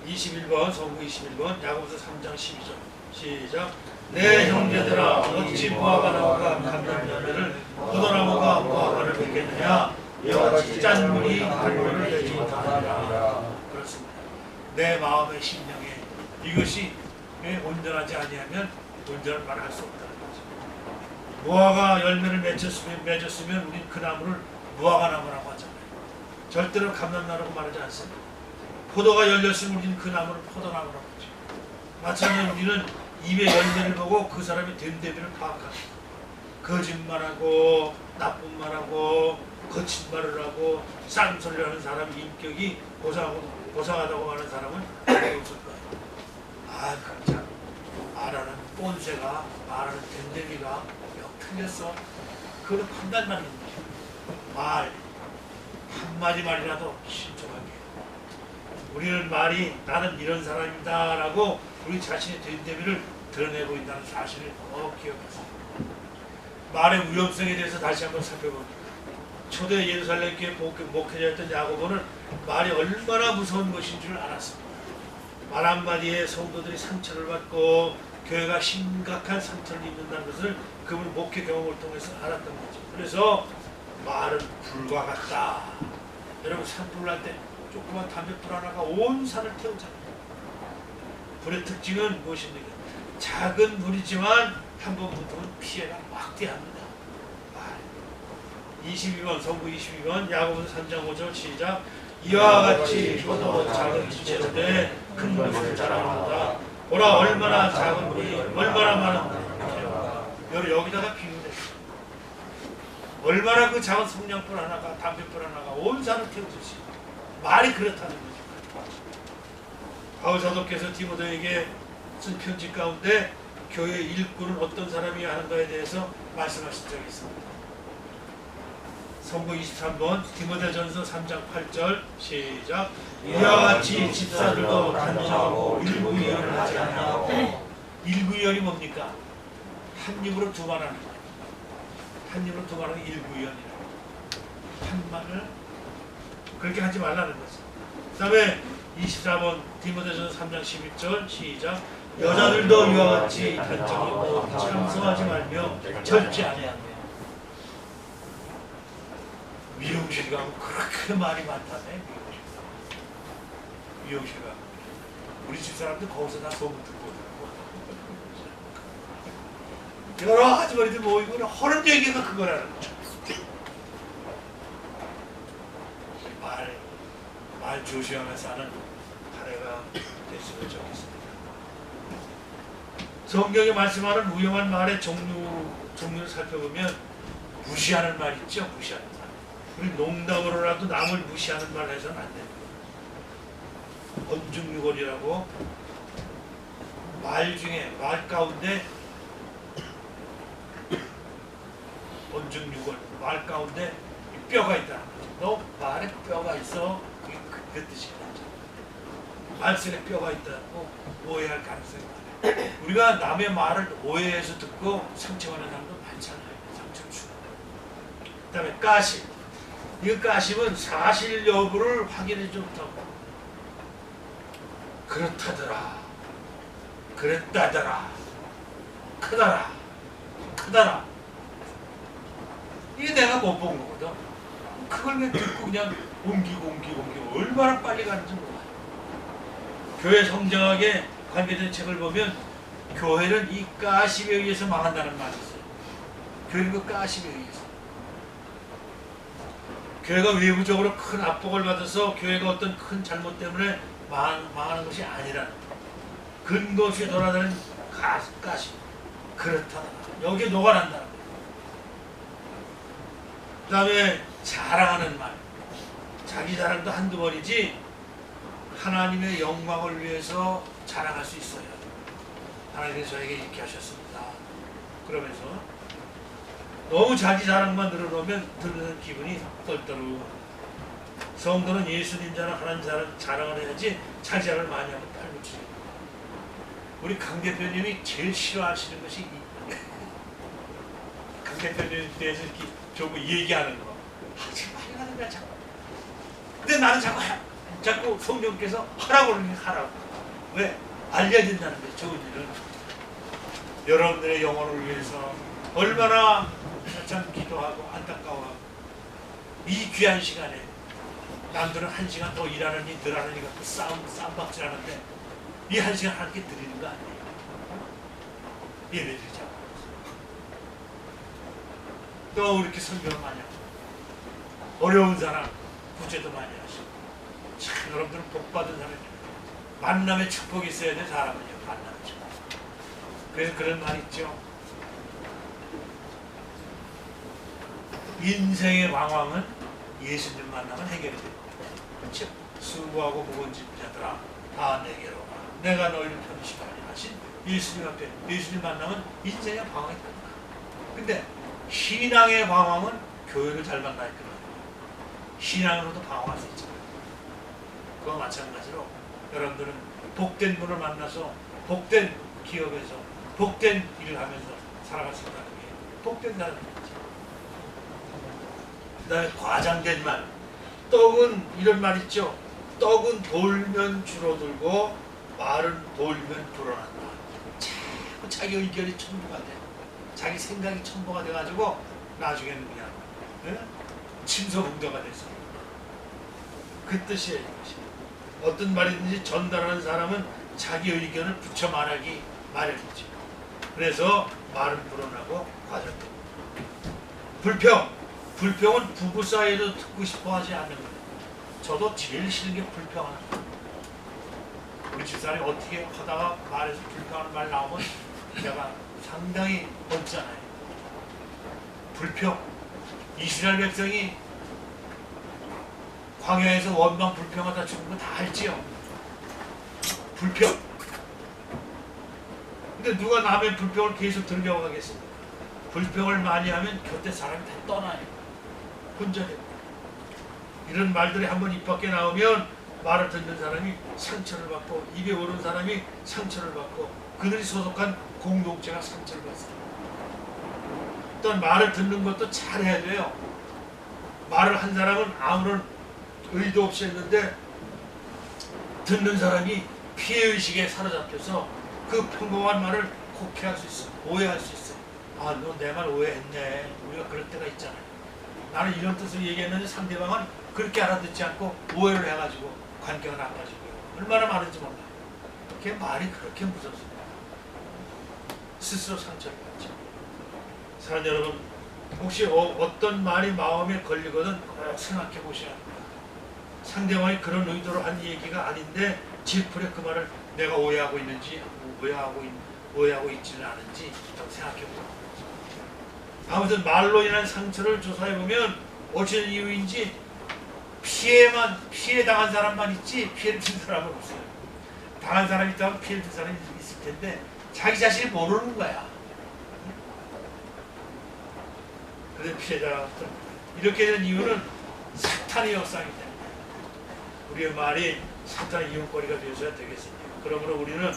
21번 성구 21번 야고보서 3장 12절 시작. 내 형제들아 어찌 무화과나무가 감람 열매를 포도나무가 무화과를 맺겠느냐. 이와 같이 짠 물이 단물을 내지 못하느니라. 그렇습니다. 내 마음의 심령에 이것이 온전하지 아니하면 온전한 말을 할 수 없다는 거죠. 무화과 열매를 맺었으면 우리 그 나무를 무화과나무라고 하잖아요. 절대로 감람나무라고 말하지 않습니다. 포도가 열렸으면 우리는 그 나무를 포도나무라고 하죠. 마찬가지로 우리는 입의 열매를 보고 그 사람의 됨됨이를 파악합니다. 거짓말하고 나쁜 말하고 거친 말을 하고 쌍소리를 하는 사람의 인격이 고상하다고 하는 사람은 없을 거예요. 그참 말하는 꼰세가 말하는 댐댐이가 영 틀렸어. 그거는 판단만 있는 거야. 말 한마디 말이라도 신중하게. 우리는 말이 나는 이런 사람이다 라고 우리 자신의 됨됨이를 드러내고 있다는 사실을 꼭 기억하세요. 말의 위험성에 대해서 다시 한번 살펴봅니다. 초대 예루살렘 교회 목회자였던 야고보는 말이 얼마나 무서운 것인 줄 알았습니다. 말 한마디에 성도들이 상처를 받고 교회가 심각한 상처를 입는다는 것을 그분 목회 경험을 통해서 알았던 거죠. 그래서 말은 불과 같다. 여러분 산불 날 때 조그만 담배불 하나가 온 산을 태우잖아요. 불의 특징은 무엇입니까? 작은 불이지만 한 번 붙으면 피해가 막대합니다. 22번 성부 22번 야고보서 3장 5절 시작. 이와 같이 효도 작은 지체로되 큰 것을 자랑하다. 보라 얼마나 작은 불이 얼마나 많은 여기다가 비유했어. 얼마나 그 작은 성냥불 하나가 담배불 하나가 온 산을 태우듯이 말이 그렇다는 거죠. 바울 사도께서 디모데에게 쓴 편지 가운데 교회 일꾼은 어떤 사람이어야 하는가에 대해서 말씀하신 적이 있습니다. 성부 23번 디모데전서 3장 8절 시작. 이와 같이 집사들도 단정하고 일구이연을 하지 않냐고. 일구이연이 뭡니까? 한 입으로 두 말 하는 거예요. 한 입으로 두 말 하는 게 일구이연이라고. 한 말을 그렇게 하지 말라는 거죠. 그 다음에 24번 디모데전서 3장 11절 시작. 여자들도 이와 같이 단정하고 참소하지 말며 절제하며. 미용실 가면 그렇게 말이 많다네. 미용실 가면 우리 집사람들 거기서 다 소문 듣고 오더라고. 여러 아주머니들 모이고 하는 얘기가 그거라는 거야. 말 조심하면서 하는 한 해가 됐으면 좋겠습니다. 성경에 말씀하는 위험한 말의 종류를 살펴보면 무시하는 말 있죠? 무시하는 말. 우리 농담으로라도 남을 무시하는 말 해서는 안 됩니다. 언중유골이라고 말 중에 말 가운데 언중유골 말 가운데 뼈가 있다는 거죠. 너 말에 뼈가 있어. 그 뜻이죠. 말씀에 뼈가 있다고 오해할 가능성이 많아요. 우리가 남의 말을 오해해서 듣고 상처받는 사람도 많잖아요. 상처 주고. 그 다음에 가십. 이 가십은 사실 여부를 확인해 줬다고. 그렇다더라. 그랬다더라. 크더라. 크더라. 이게 내가 못 본 거거든. 그걸 그냥 듣고 그냥 옮기고 얼마나 빨리 가는지 몰라요. 교회 성장하게 관계된 책을 보면 교회는 이 가십에 의해서 망한다는 말이 있어요. 교회는 그 가십에 의해서. 교회가 외부적으로 큰 압박을 받아서 교회가 어떤 큰 잘못 때문에 망하는 것이 아니라 근거 없이 돌아다니는 가십. 그렇다. 여기에 녹아난다는 거예요. 그 다음에 자랑하는 말. 자기 자랑도 한두 번이지 하나님의 영광을 위해서 자랑할 수 있어요. 하나님께서 저에게 이렇게 하셨습니다. 그러면서 너무 자기 자랑만 늘어놓으면 들으는 기분이 떨떠르고. 성도는 예수님 자랑 하나님 자랑을 해야지 자기 자랑을 많이 하면 팔붙이죠. 우리 강 대표님이 제일 싫어하시는 것이 강 대표님에 대해서 이렇게 저거 얘기하는 거. 하지 말라는 거야 자꾸. 근데 나는 자꾸 성령께서 하라고 그러니 하라고. 왜? 알려야 된다는 거예요. 좋은 일은. 여러분들의 영혼을 위해서 얼마나 참 기도하고 안타까워하고 이 귀한 시간에 남들은 1시간 더 일하느니 덜 하느니 갖고 싸움박질하는데 이 1시간 함께 드리는 거 아니에요? 예배드리자고. 또 이렇게 설교를 많이 하고 어려운 사람 구제도 많이 하시고 참 여러분들은 복받은 사람이에요. 만남의 축복이 있어야 돼. 사람은요. 만남의 축복. 그래서 그런 말이 있죠. 인생의 방황은 예수님 만나면 해결이 됩니다. 즉 수고하고 무거운 짐자들아 다 내게로 와. 내가 너희를 편식하리 하신 예수님 앞에 예수님 만나면 인생의 방황이 끝나. 근데 신앙의 방황은 교회를 잘 만나야 끝나. 신앙으로도 방황할 수 있잖아요. 그와 마찬가지로 여러분들은 복된 분을 만나서 복된 기업에서 복된 일을 하면서 살아갈 수 있다는 게 복된 사람이죠. 그 다음에 과장된 말. 떡은 이런 말 있죠. 떡은 돌면 줄어들고 말은 돌면 불어난다. 자꾸 자기 의견이 첨부가 돼. 자기 생각이 첨부가 돼가지고 나중에는 그냥 침소봉대가 돼서 그 뜻이에요. 이것이. 어떤 말이든지 전달하는 사람은 자기 의견을 붙여 말하기 마련이죠. 그래서 말은 불어나고 과장됩니다. 불평은 부부 사이에도 듣고 싶어 하지 않는 거예요. 저도 제일 싫은 게 불평하는 거예요. 우리 집사람이 어떻게 하다가 말에서 불평하는 말 나오면 내가 상당히 번잖아요. 불평. 이스라엘 백성이 광야에서 원망 불평하다 죽은 거 다 알지요. 불평. 근데 누가 남의 불평을 계속 들려고 하겠습니까? 불평을 많이 하면 곁에 사람이 다 떠나요. 혼자 됩니다. 이런 말들이 한번 입 밖에 나오면 말을 듣는 사람이 상처를 받고 입에 오른 사람이 상처를 받고 그들이 소속한 공동체가 상처를 받습니다. 또한 말을 듣는 것도 잘해야 돼요. 말을 한 사람은 아무런 의도 없이 했는데 듣는 사람이 피해의식에 사로잡혀서 그 평범한 말을 곡해할 수 있어요. 오해할 수 있어요. 아, 너 내 말 오해했네. 우리가 그럴 때가 있잖아요. 나는 이런 뜻으로 얘기했는데 상대방은 그렇게 알아듣지 않고 오해를 해가지고 관계가 나빠지고요. 얼마나 많은지 몰라요. 그게 말이 그렇게 무섭습니다. 스스로 상처를 받죠. 사랑하는 여러분, 혹시 어떤 말이 마음에 걸리거든 꼭 생각해 보셔야 합니다. 상대방이 그런 의도로 한 얘기가 아닌데 질풀에 그 말을 내가 오해하고 있는지 오해하고 있지는 않은지 생각해 보는 거죠. 아무튼 말로 인한 상처를 조사해 보면 어찌된 이유인지 피해 당한 사람만 있지 피해를 준 사람은 없어요. 당한 사람이 있다면 피해를 준 사람이 있을 텐데 자기 자신이 모르는 거야. 그래서 피해자가 이렇게 된 이유는 사탄의 역사이기 때문에 우리의 말이 사탄의 이용거리가 되어서야 되겠습니다. 그러므로 우리는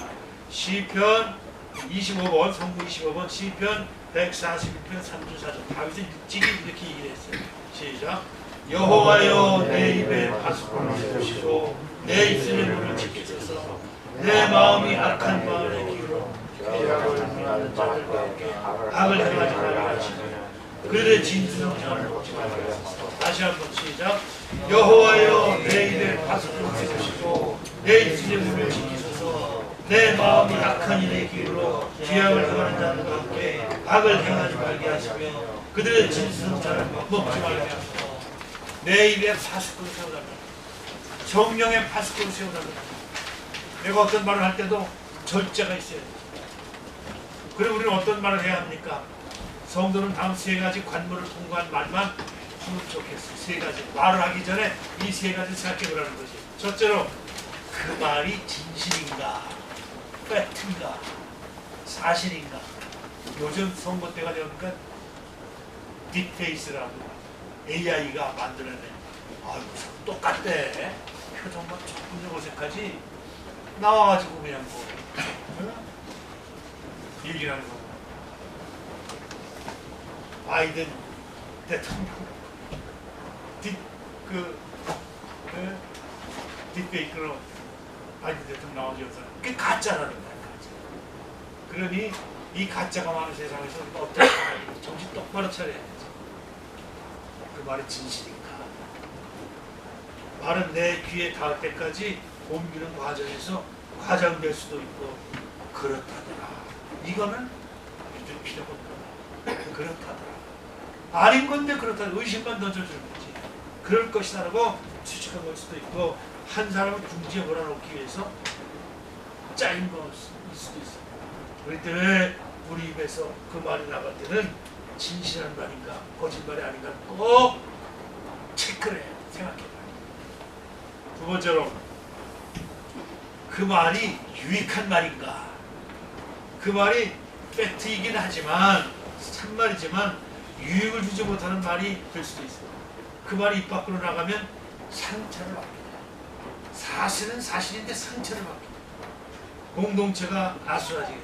시편 25번, 성구 25번, 시편 141편 3주 4절 다윗은 일찍이 이렇게 얘기를 했어요. 시작. 여호와여 내 입에 파수꾼을 세우시고 내 입술의 문을 지키소서. 내 마음이 악한 마음에 기울어 죄악을 행하는 자들과 함께 악을 행하지 말게 하시며 그들의 진수성전을 먹지 말게 하소서. 다시 한번 시작. 여호와여 내 입에 파수꾼을 세우시고 내 입술의 문을 지키소서. 내 마음이 악한 일에 기울어 죄악을 행하는 자들과 함께 악을 행하지 말게 하시며 그들의 진수성전을 먹지 말게 하소서. 내 입에 파수꾼을 세워달라. 성령의 파수꾼을 세워달라. 내가 어떤 말을 할 때도 절제가 있어야 돼. 그리고 우리는 어떤 말을 해야 합니까? 성도는 다음 세 가지 관문을 통과한 말만 하면 좋겠어. 세 가지. 말을 하기 전에 이 세 가지 생각해 보라는 거지. 첫째로 그 말이 진실인가? 팩트인가? 사실인가? 요즘 선거 때가 되니까 딥페이스라고 AI가 만들어낸 아이고 똑같대. 표정만 조금 어색하지? 나와가지고 그냥 뭐 얘기를 하는 거고. 바이든 대통령 딥페이크로 바이든 대통령 나오셔서 그게 가짜라는 거야. 가짜. 그러니 이 가짜가 많은 세상에서 우리가 어떻게 정신 똑바로 차려야 되지. 그 말이 진실인가? 말은 내 귀에 닿을 때까지 옮기는 과정에서 과장될 수도 있고 그렇다더라. 이거는 믿을 필요가 없다. 그렇다더라. 아닌 건데 그렇다. 의심만 던져주는 거지. 그럴 것이다라고 추측한 걸 수도 있고 한 사람을 궁지에 몰아넣기 위해서 짜인 것일 수도 있어. 그럴 때 왜 우리 입에서 그 말이 나갈 때는 진실한 말인가 거짓말이 아닌가 꼭 체크를 해. 생각해봐. 두 번째로 그 말이 유익한 말인가? 그 말이 팩트이긴 하지만 참말이지만 유익을 주지 못하는 말이 될 수도 있어요. 그 말이 입 밖으로 나가면 상처를 받게 돼요. 사실은 사실인데 상처를 받게 돼요. 공동체가 아수라지게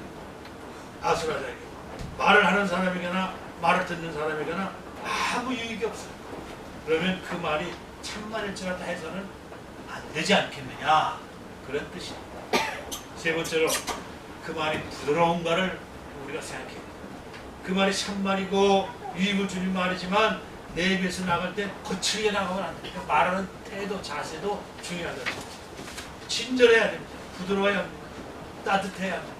말을 하는 사람에게나 말을 듣는 사람에게나 아무 유익이 없어요. 그러면 그 말이 참말일지라도 해서는 안 되지 않겠느냐, 그런 뜻입니다. 세 번째로 그 말이 부드러운가를 우리가 생각해야 돼요. 그 말이 참말이고 유익을 주는 말이지만 내 입에서 나갈 때 거칠게 나가면 안 됩니다. 말하는 태도, 자세도 중요하다. 친절해야 됩니다. 부드러워야 합니다. 따뜻해야 합니다.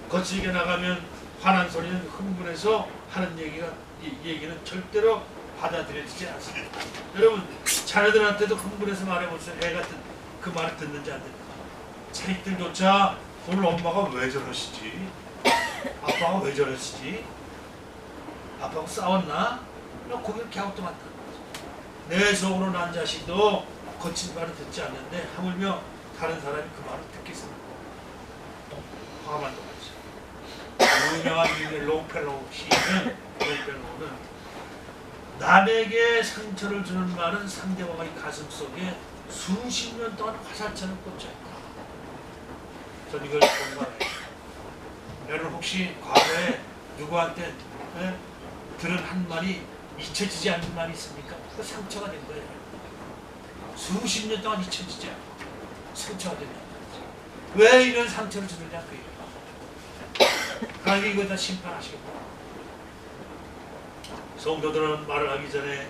거칠게 나가면 화난 소리는 흥분해서 하는 얘기는 절대로 받아들여지지 않습니다. 여러분, 자녀들한테도 흥분해서 말해보세요. 애 같은 그 말을 듣는지 안 듣는지. 자식들조차 오늘 엄마가 왜 저러시지? 아빠가 왜 저러시지? 아빠하고 싸웠나? 고개를 갸우뚱한다. 내 속으로 난 자식도 거친 말을 듣지 않는데 하물며 다른 사람이 그 말을 듣겠습니다. 화만 도하죠. 유명한 롱펠로우 시인은 남에게 상처를 주는 말은 상대방의 가슴 속에 수십 년 동안 화살처럼 꽂혀있다. 전 이걸 공감해요. 여러분 혹시 과거에 누구한테 들은 한 말이 잊혀지지 않는 말이 있습니까? 그 상처가 된 거예요. 수십 년 동안 잊혀지지 않고 상처가 된다. 왜 이런 상처를 주느냐 그 얘기예요. 하나님 이거 다 심판하시겠다. 성도들은 말을 하기 전에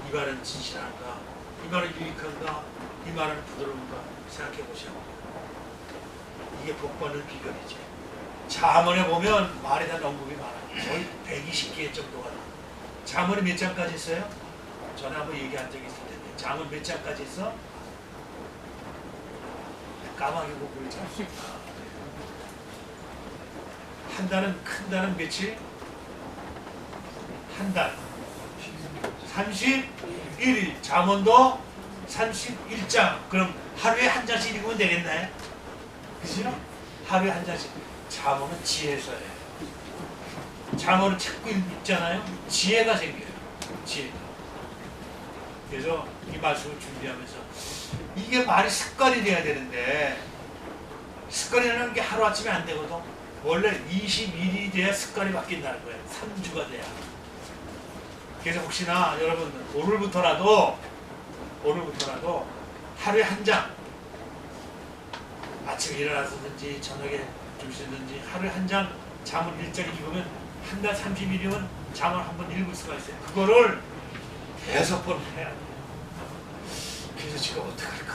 이 말은 진실한가, 이 말은 유익한가, 이 말은 부드러운가 생각해 보셔야 합니다. 이게 복받는 비결이죠. 잠언에 보면 말에 대한 언급이 많아요. 거의 120개 정도가 나와요. 잠언이 몇 장까지 있어요? 전에 한번 얘기한 적이 있을 텐데 잠언 몇 장까지 있어? 까마귀 보고 있잖아. 한 달은 큰 달은 며칠? 한 달 31일. 잠언도 31장. 그럼 하루에 한 장씩 읽으면 되겠나요? 그죠? 하루에 한 장씩. 잠언은 지혜서예요. 잠언을 자꾸 읽잖아요. 지혜가 생겨요. 지혜가. 그래서 이 말씀을 준비하면서 이게 말이 습관이 돼야 되는데 습관이라는 게 하루아침에 안 되거든. 원래 21일이 돼야 습관이 바뀐다는 거예요. 3주가 돼야. 그래서 혹시나 여러분 오늘부터라도 하루에 한 장, 아침에 일어나서든지 저녁에 주시든지 하루에 한 장 잠을 일자리 읽으면 한 달 30일이면 잠을 한 번 읽을 수가 있어요. 그거를 5번 해야 돼요. 그래서 지금 어떡할까?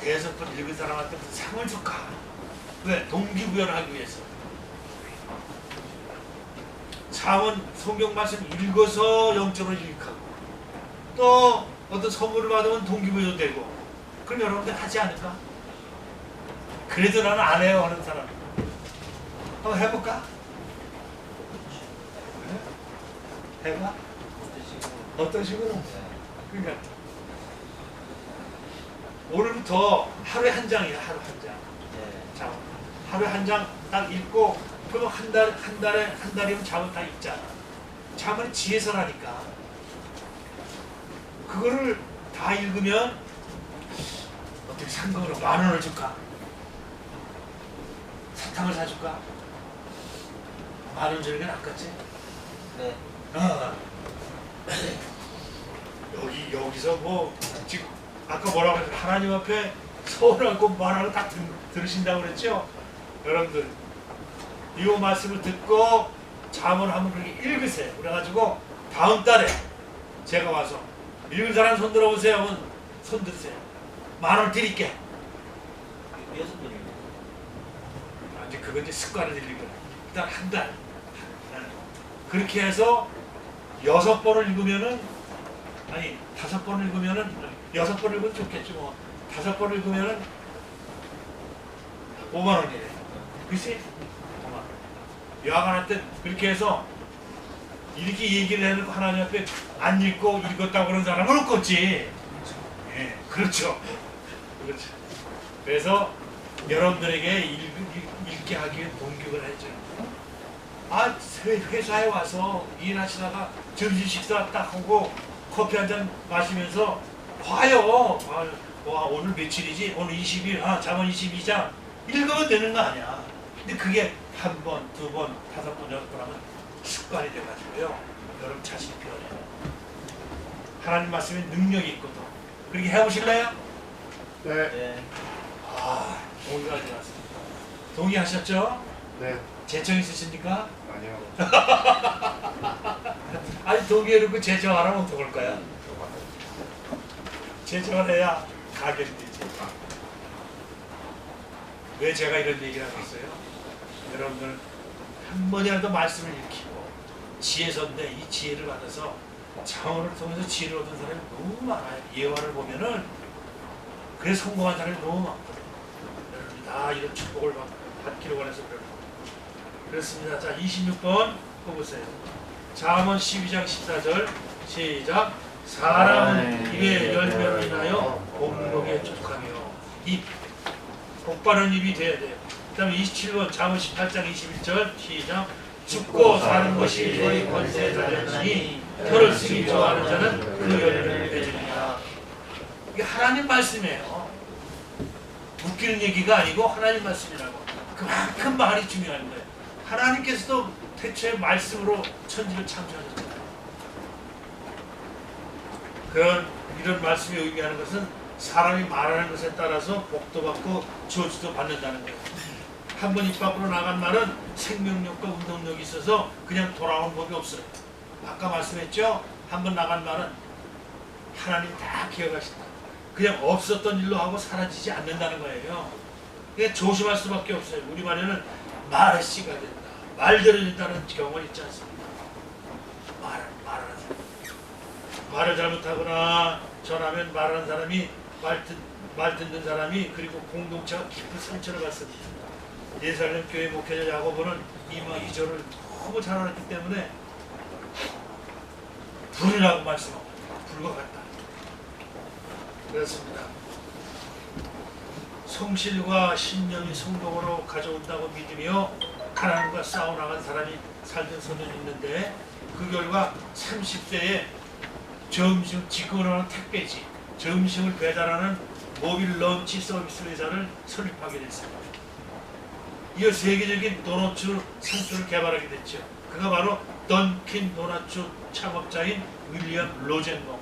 5번 읽은 사람한테 무슨 상을 줄까? 왜? 동기부여를 하기 위해서. 잠은 성경 말씀 읽어서 영적으로 유익하고 또 어떤 선물을 받으면 동기부여도 되고. 그럼 여러분들 하지 않을까? 그래도 나는 안 해요 하는 사람 한번 해볼까? 해봐? 어떤 식으로? 그러니까 오늘부터 하루에 한 장이야. 하루 한 장. 자, 하루에 한 장 딱 읽고 그럼 한 달이면 잠을 다 읽잖아. 잠은 지혜서라니까. 그거를 다 읽으면 어떻게 상금으로 10,000원을 줄까? 사탕을 사줄까? 10,000원 주는 게 낫겠지? 네. 여기서 뭐 지금 아까 뭐라고 했어요? 하나님 앞에 서운하고 말하고 다 들으신다고 그랬죠? 여러분들 이 말씀을 듣고 잠언을 한번 그렇게 읽으세요. 그래가지고 다음 달에 제가 와서 읽은 사람 손 들어보세요. 하면 손 드세요. 10,000원 드릴게. 6번이요. 이제 그거 이제 습관을 들리고 일단 한 달. 그렇게 해서 6번을 읽으면은 아니 5번을 읽으면은 6번 읽으면 좋겠지 뭐. 5번 읽으면은 50,000원이래. 그치? 50,000원. 여하간 때 그렇게 해서 이렇게 얘기를 해놓고 하나님 앞에 안 읽고 읽었다고 그런 사람은 없겠지. 예, 그렇죠. 그렇죠. 그래서 여러분들에게 읽게 하기 위해 동기부여를 해줘요. 아, 회사에 와서 일하시다가 점심 식사 딱 하고 커피 한 잔 마시면서 봐요. 와, 오늘 며칠이지? 오늘 20일, 잠언 22장 읽으면 되는 거 아니야. 근데 그게 한 번, 두 번, 다섯 번, 여섯 번 하면 습관이 돼가지고요. 여러분 자신이 필요해요. 하나님 말씀에 능력이 있거든. 그렇게 해보실래요? 네. 네. 동의가 들어왔습니다. 동의하셨죠? 네. 재청 있으십니까? 아니요. 아니 동의해놓고 재청 안 하면 어떡할 거야? 재청을 해야 가결이 되지. 왜 제가 이런 얘기를 하고 있어요? 여러분들 한 번이라도 말씀을 익히고 지혜선데 이 지혜를 받아서 자원을 통해서 지혜를 얻은 사람이 너무 많아요. 예화를 보면은 그래서 성공한 사람이 너무 많거든요. 여러분이 다 이런 축복을 받기로 원해서 그렇습니다. 자, 26번 뽑으세요. 잠언 12장 14절 시작. 사람은 입의 열매로 인하여 공복에 족하며 입 복바른 입이 돼야 돼요. 그 다음에 27번 잠언 18장 21절 시작. 죽고 사는 것이 너희 권세에 달렸으니 혀를 쓰기 좋아하는 자는 그 열매를 맺으리라. 이게 하나님 말씀이에요. 웃기는 얘기가 아니고 하나님 말씀이라고. 그만큼 말이 중요한 거예요. 하나님께서도 태초에 말씀으로 천지를 창조하셨잖아요. 이런 말씀이 의미하는 것은 사람이 말하는 것에 따라서 복도 받고 저주도 받는다는 거예요. 한 번 입 밖으로 나간 말은 생명력과 운동력이 있어서 그냥 돌아오는 법이 없어요. 아까 말씀했죠? 한 번 나간 말은 하나님 다 기억하신다. 그냥 없었던 일로 하고 사라지지 않는다는 거예요. 그러니까 조심할 수밖에 없어요. 우리말에는 말의 씨가 된다. 말대로 된다는 경우가 있지 않습니까? 말하는 사람. 말을 잘못하거나 전하면 말하는 사람이 말 듣는 사람이 그리고 공동체가 깊은 상처를 받습니다. 예루살렘 교회 목회자 야고보는 이마 2절을 너무 잘 알았기 때문에 불이라고 말씀하고 불과 같다. 그렇습니다. 성실과 신념이 성공으로 가져온다고 믿으며 가난과 싸워나간 사람이 살던 소년이 있는데 그 결과 30세에 점심 직원을 하는 택배지 점심을 배달하는 모빌 런치 서비스 회사를 설립하게 됐습니다. 이어 세계적인 도너츠 상수를 개발하게 됐죠. 그가 바로 던킨 도너츠 창업자인 윌리엄 로젠버그.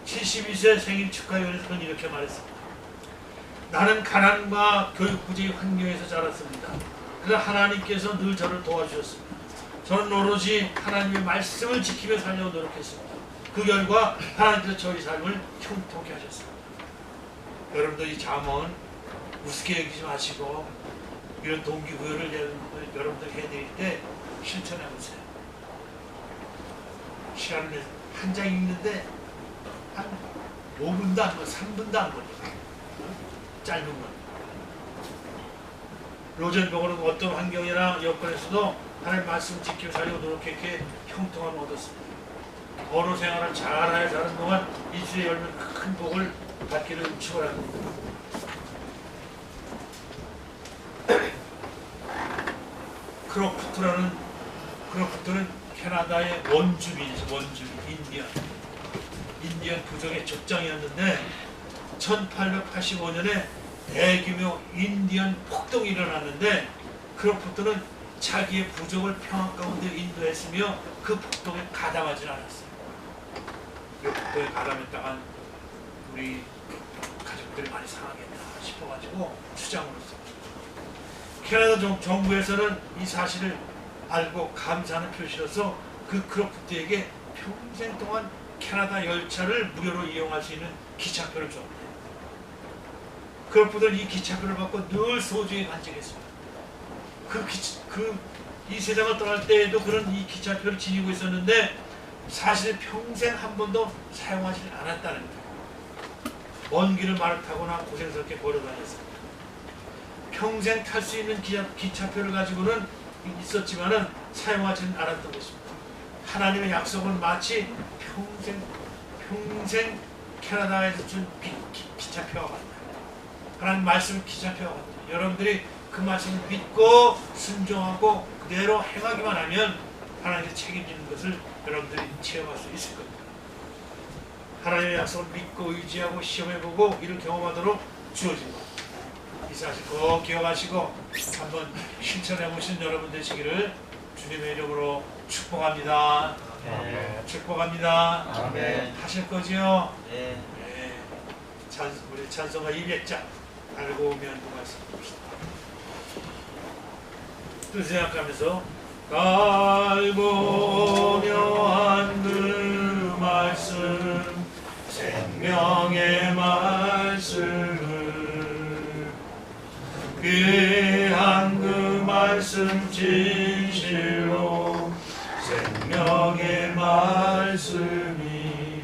72세 생일 축하회에서 그는 이렇게 말했습니다. 나는 가난과 교육 부재의 환경에서 자랐습니다. 그러나 하나님께서 늘 저를 도와주셨습니다. 저는 오로지 하나님의 말씀을 지키며 살려고 노력했습니다. 그 결과 하나님께서 저희 삶을 형통케 하셨습니다. 여러분들 이 잠언 우습게 여기지 마시고 이런 동기부여를 여러분들 해드릴 때 실천해보세요. 시간을 내서 한 장 읽는데 한 5분도 안 걸려, 3분도 안 걸려. 짧은 건. 로젠버그는 어떤 환경이나 여건에서도 하나님 말씀 지키며 살려고 노력했기에 형통함을 얻었습니다. 언어 생활을 잘하여 사는 동안 이주의 열매 큰 복을 받기를 축원합니다. 크로프트는 캐나다의 원주민이죠. 인디언 부족의 족장이었는데 1885년에 대규모 인디언 폭동이 일어났는데 크로프트는 자기의 부족을 평화 가운데 인도했으며 그 폭동에 가담하지 않았어요. 그 폭동에 가담했다간 우리 가족들이 많이 상하겠다 싶어가지고 주장을 했어요. 캐나다 정부에서는 이 사실을 알고 감사하는 표시로서 그 크로프트에게 평생 동안 캐나다 열차를 무료로 이용할 수 있는 기차표를 줬는데 크로프트는 이 기차표를 받고 늘 소중히 간직했습니다. 이 세상을 떠날 때에도 그런 이 기차표를 지니고 있었는데 사실 평생 한 번도 사용하지 않았다는 거예요. 먼 길을 말을 타거나 고생스럽게 걸어다녔습니다. 평생 탈 수 있는 기차표를 가지고는 있었지만은 사용하지는 않았던 것입니다. 하나님의 약속은 마치 평생 캐나다에서 준 기차표와 같아요. 하나님 말씀을 기잡혀가거든요. 여러분들이 그 말씀을 믿고 순종하고 그대로 행하기만 하면 하나님이 책임지는 것을 여러분들이 체험할 수 있을 겁니다. 하나님의 약속을 믿고 의지하고 시험해보고 이를 경험하도록 주어진 것. 이 사실 꼭 기억하시고 한번 실천해보신 여러분 되시기를 주님의 이름으로 축복합니다. 축복합니다. 아멘. 하실 거지요? 네. 네. 우리 찬송가 200장 알고 오면 그 말씀 봅시다. 또 생각하면서 알고 오면 그 말씀 생명의 말씀 귀한 그 말씀 진실로 생명의 말씀이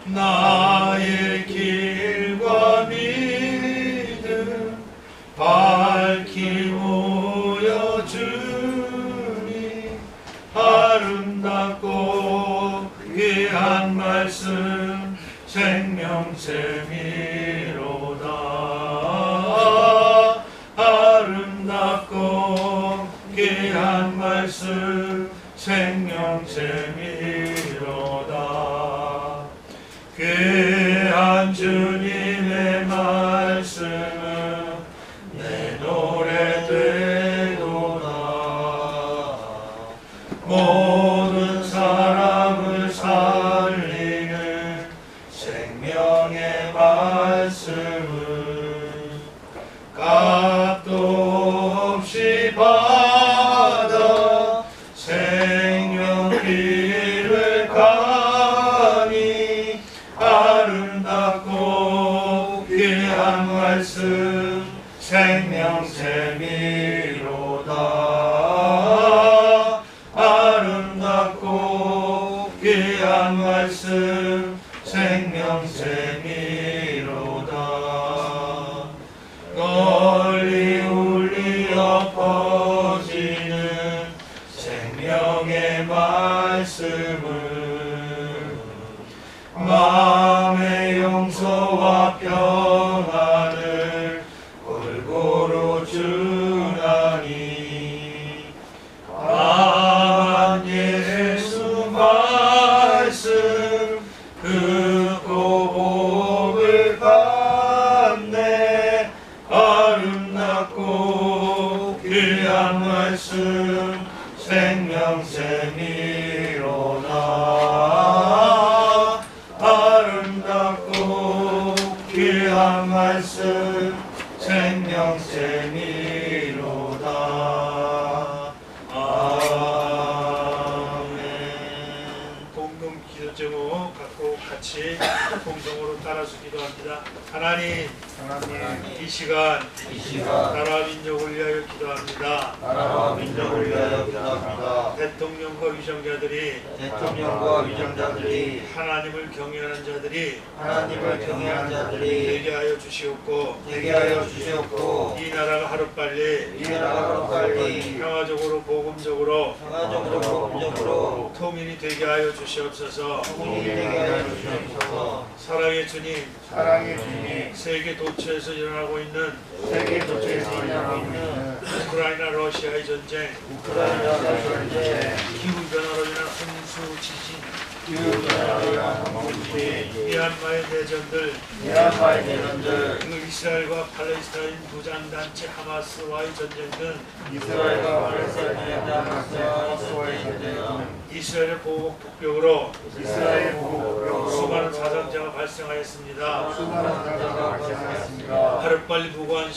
나의 길과 믿음 밝히무여 주니 아름답고 귀한 말씀 생명샘이로다. 아름답고 귀한 말씀 생명샘이로다. 귀한 주님의 말씀은 내 노래 되도다. 모든 사람을 살리는 생명의 말씀은 값도 없이 받아 생명길을 가니 아름답고 귀한 말씀 생명샘이로다. 아름답고 귀한 말씀 생명샘이로다. 널리 울리어 퍼지는 생명의 말씀은 마음의 용서와 평안을 골고루 주나니 강한 예수 말씀 듣고 복을 받네. 아름답고 귀한 말씀 생명샘이로다. 아름답고 귀한 말씀 생명샘이로다. 아멘. 공동 기도 제목 갖고 같이 공동으로 따라서 기도합니다. 하나님, 이 시간 나라와 민족을 위하여 기도합니다. 나라와 민족을 위하여 기도합니다. 대통령과 위정자들이 하나님을 경외하는 자들이 되게 하여 주시옵고 이 나라가 하루빨리 평화적으로 복음적으로 통일이 되게 하여 주시옵소서. 사랑의 주님, 세계 도처에서 일어나고 있는 우크라이나 러시아의 전쟁, 기후변화로 인한 홍수, 지진, 미얀마의 내전들, 그리고 이스라엘과 팔레스타인 무장단체 하마스와의 전쟁 등 이스라엘의 보복 폭격으로 수많은 사상자가 발생하였습니다. 하루빨리 무고한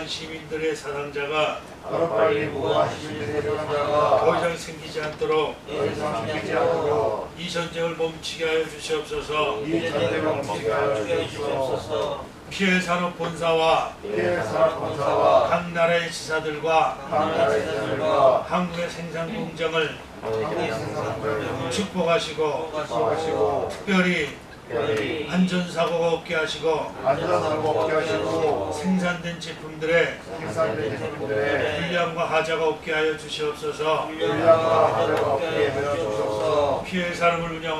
시민들의 사상자가 더 이상 생기지 않도록 이 전쟁을 멈추게 하여 주시옵소서. 피해 산업 본사와 각 나라의 지사들과 한국의 생산 공장을 축복하시고 특별히 안전사고가 없게 하시고 생산된 제품들의 불량과 하자가 없게 하여 주시옵소서. 피해 산업을 운영하시고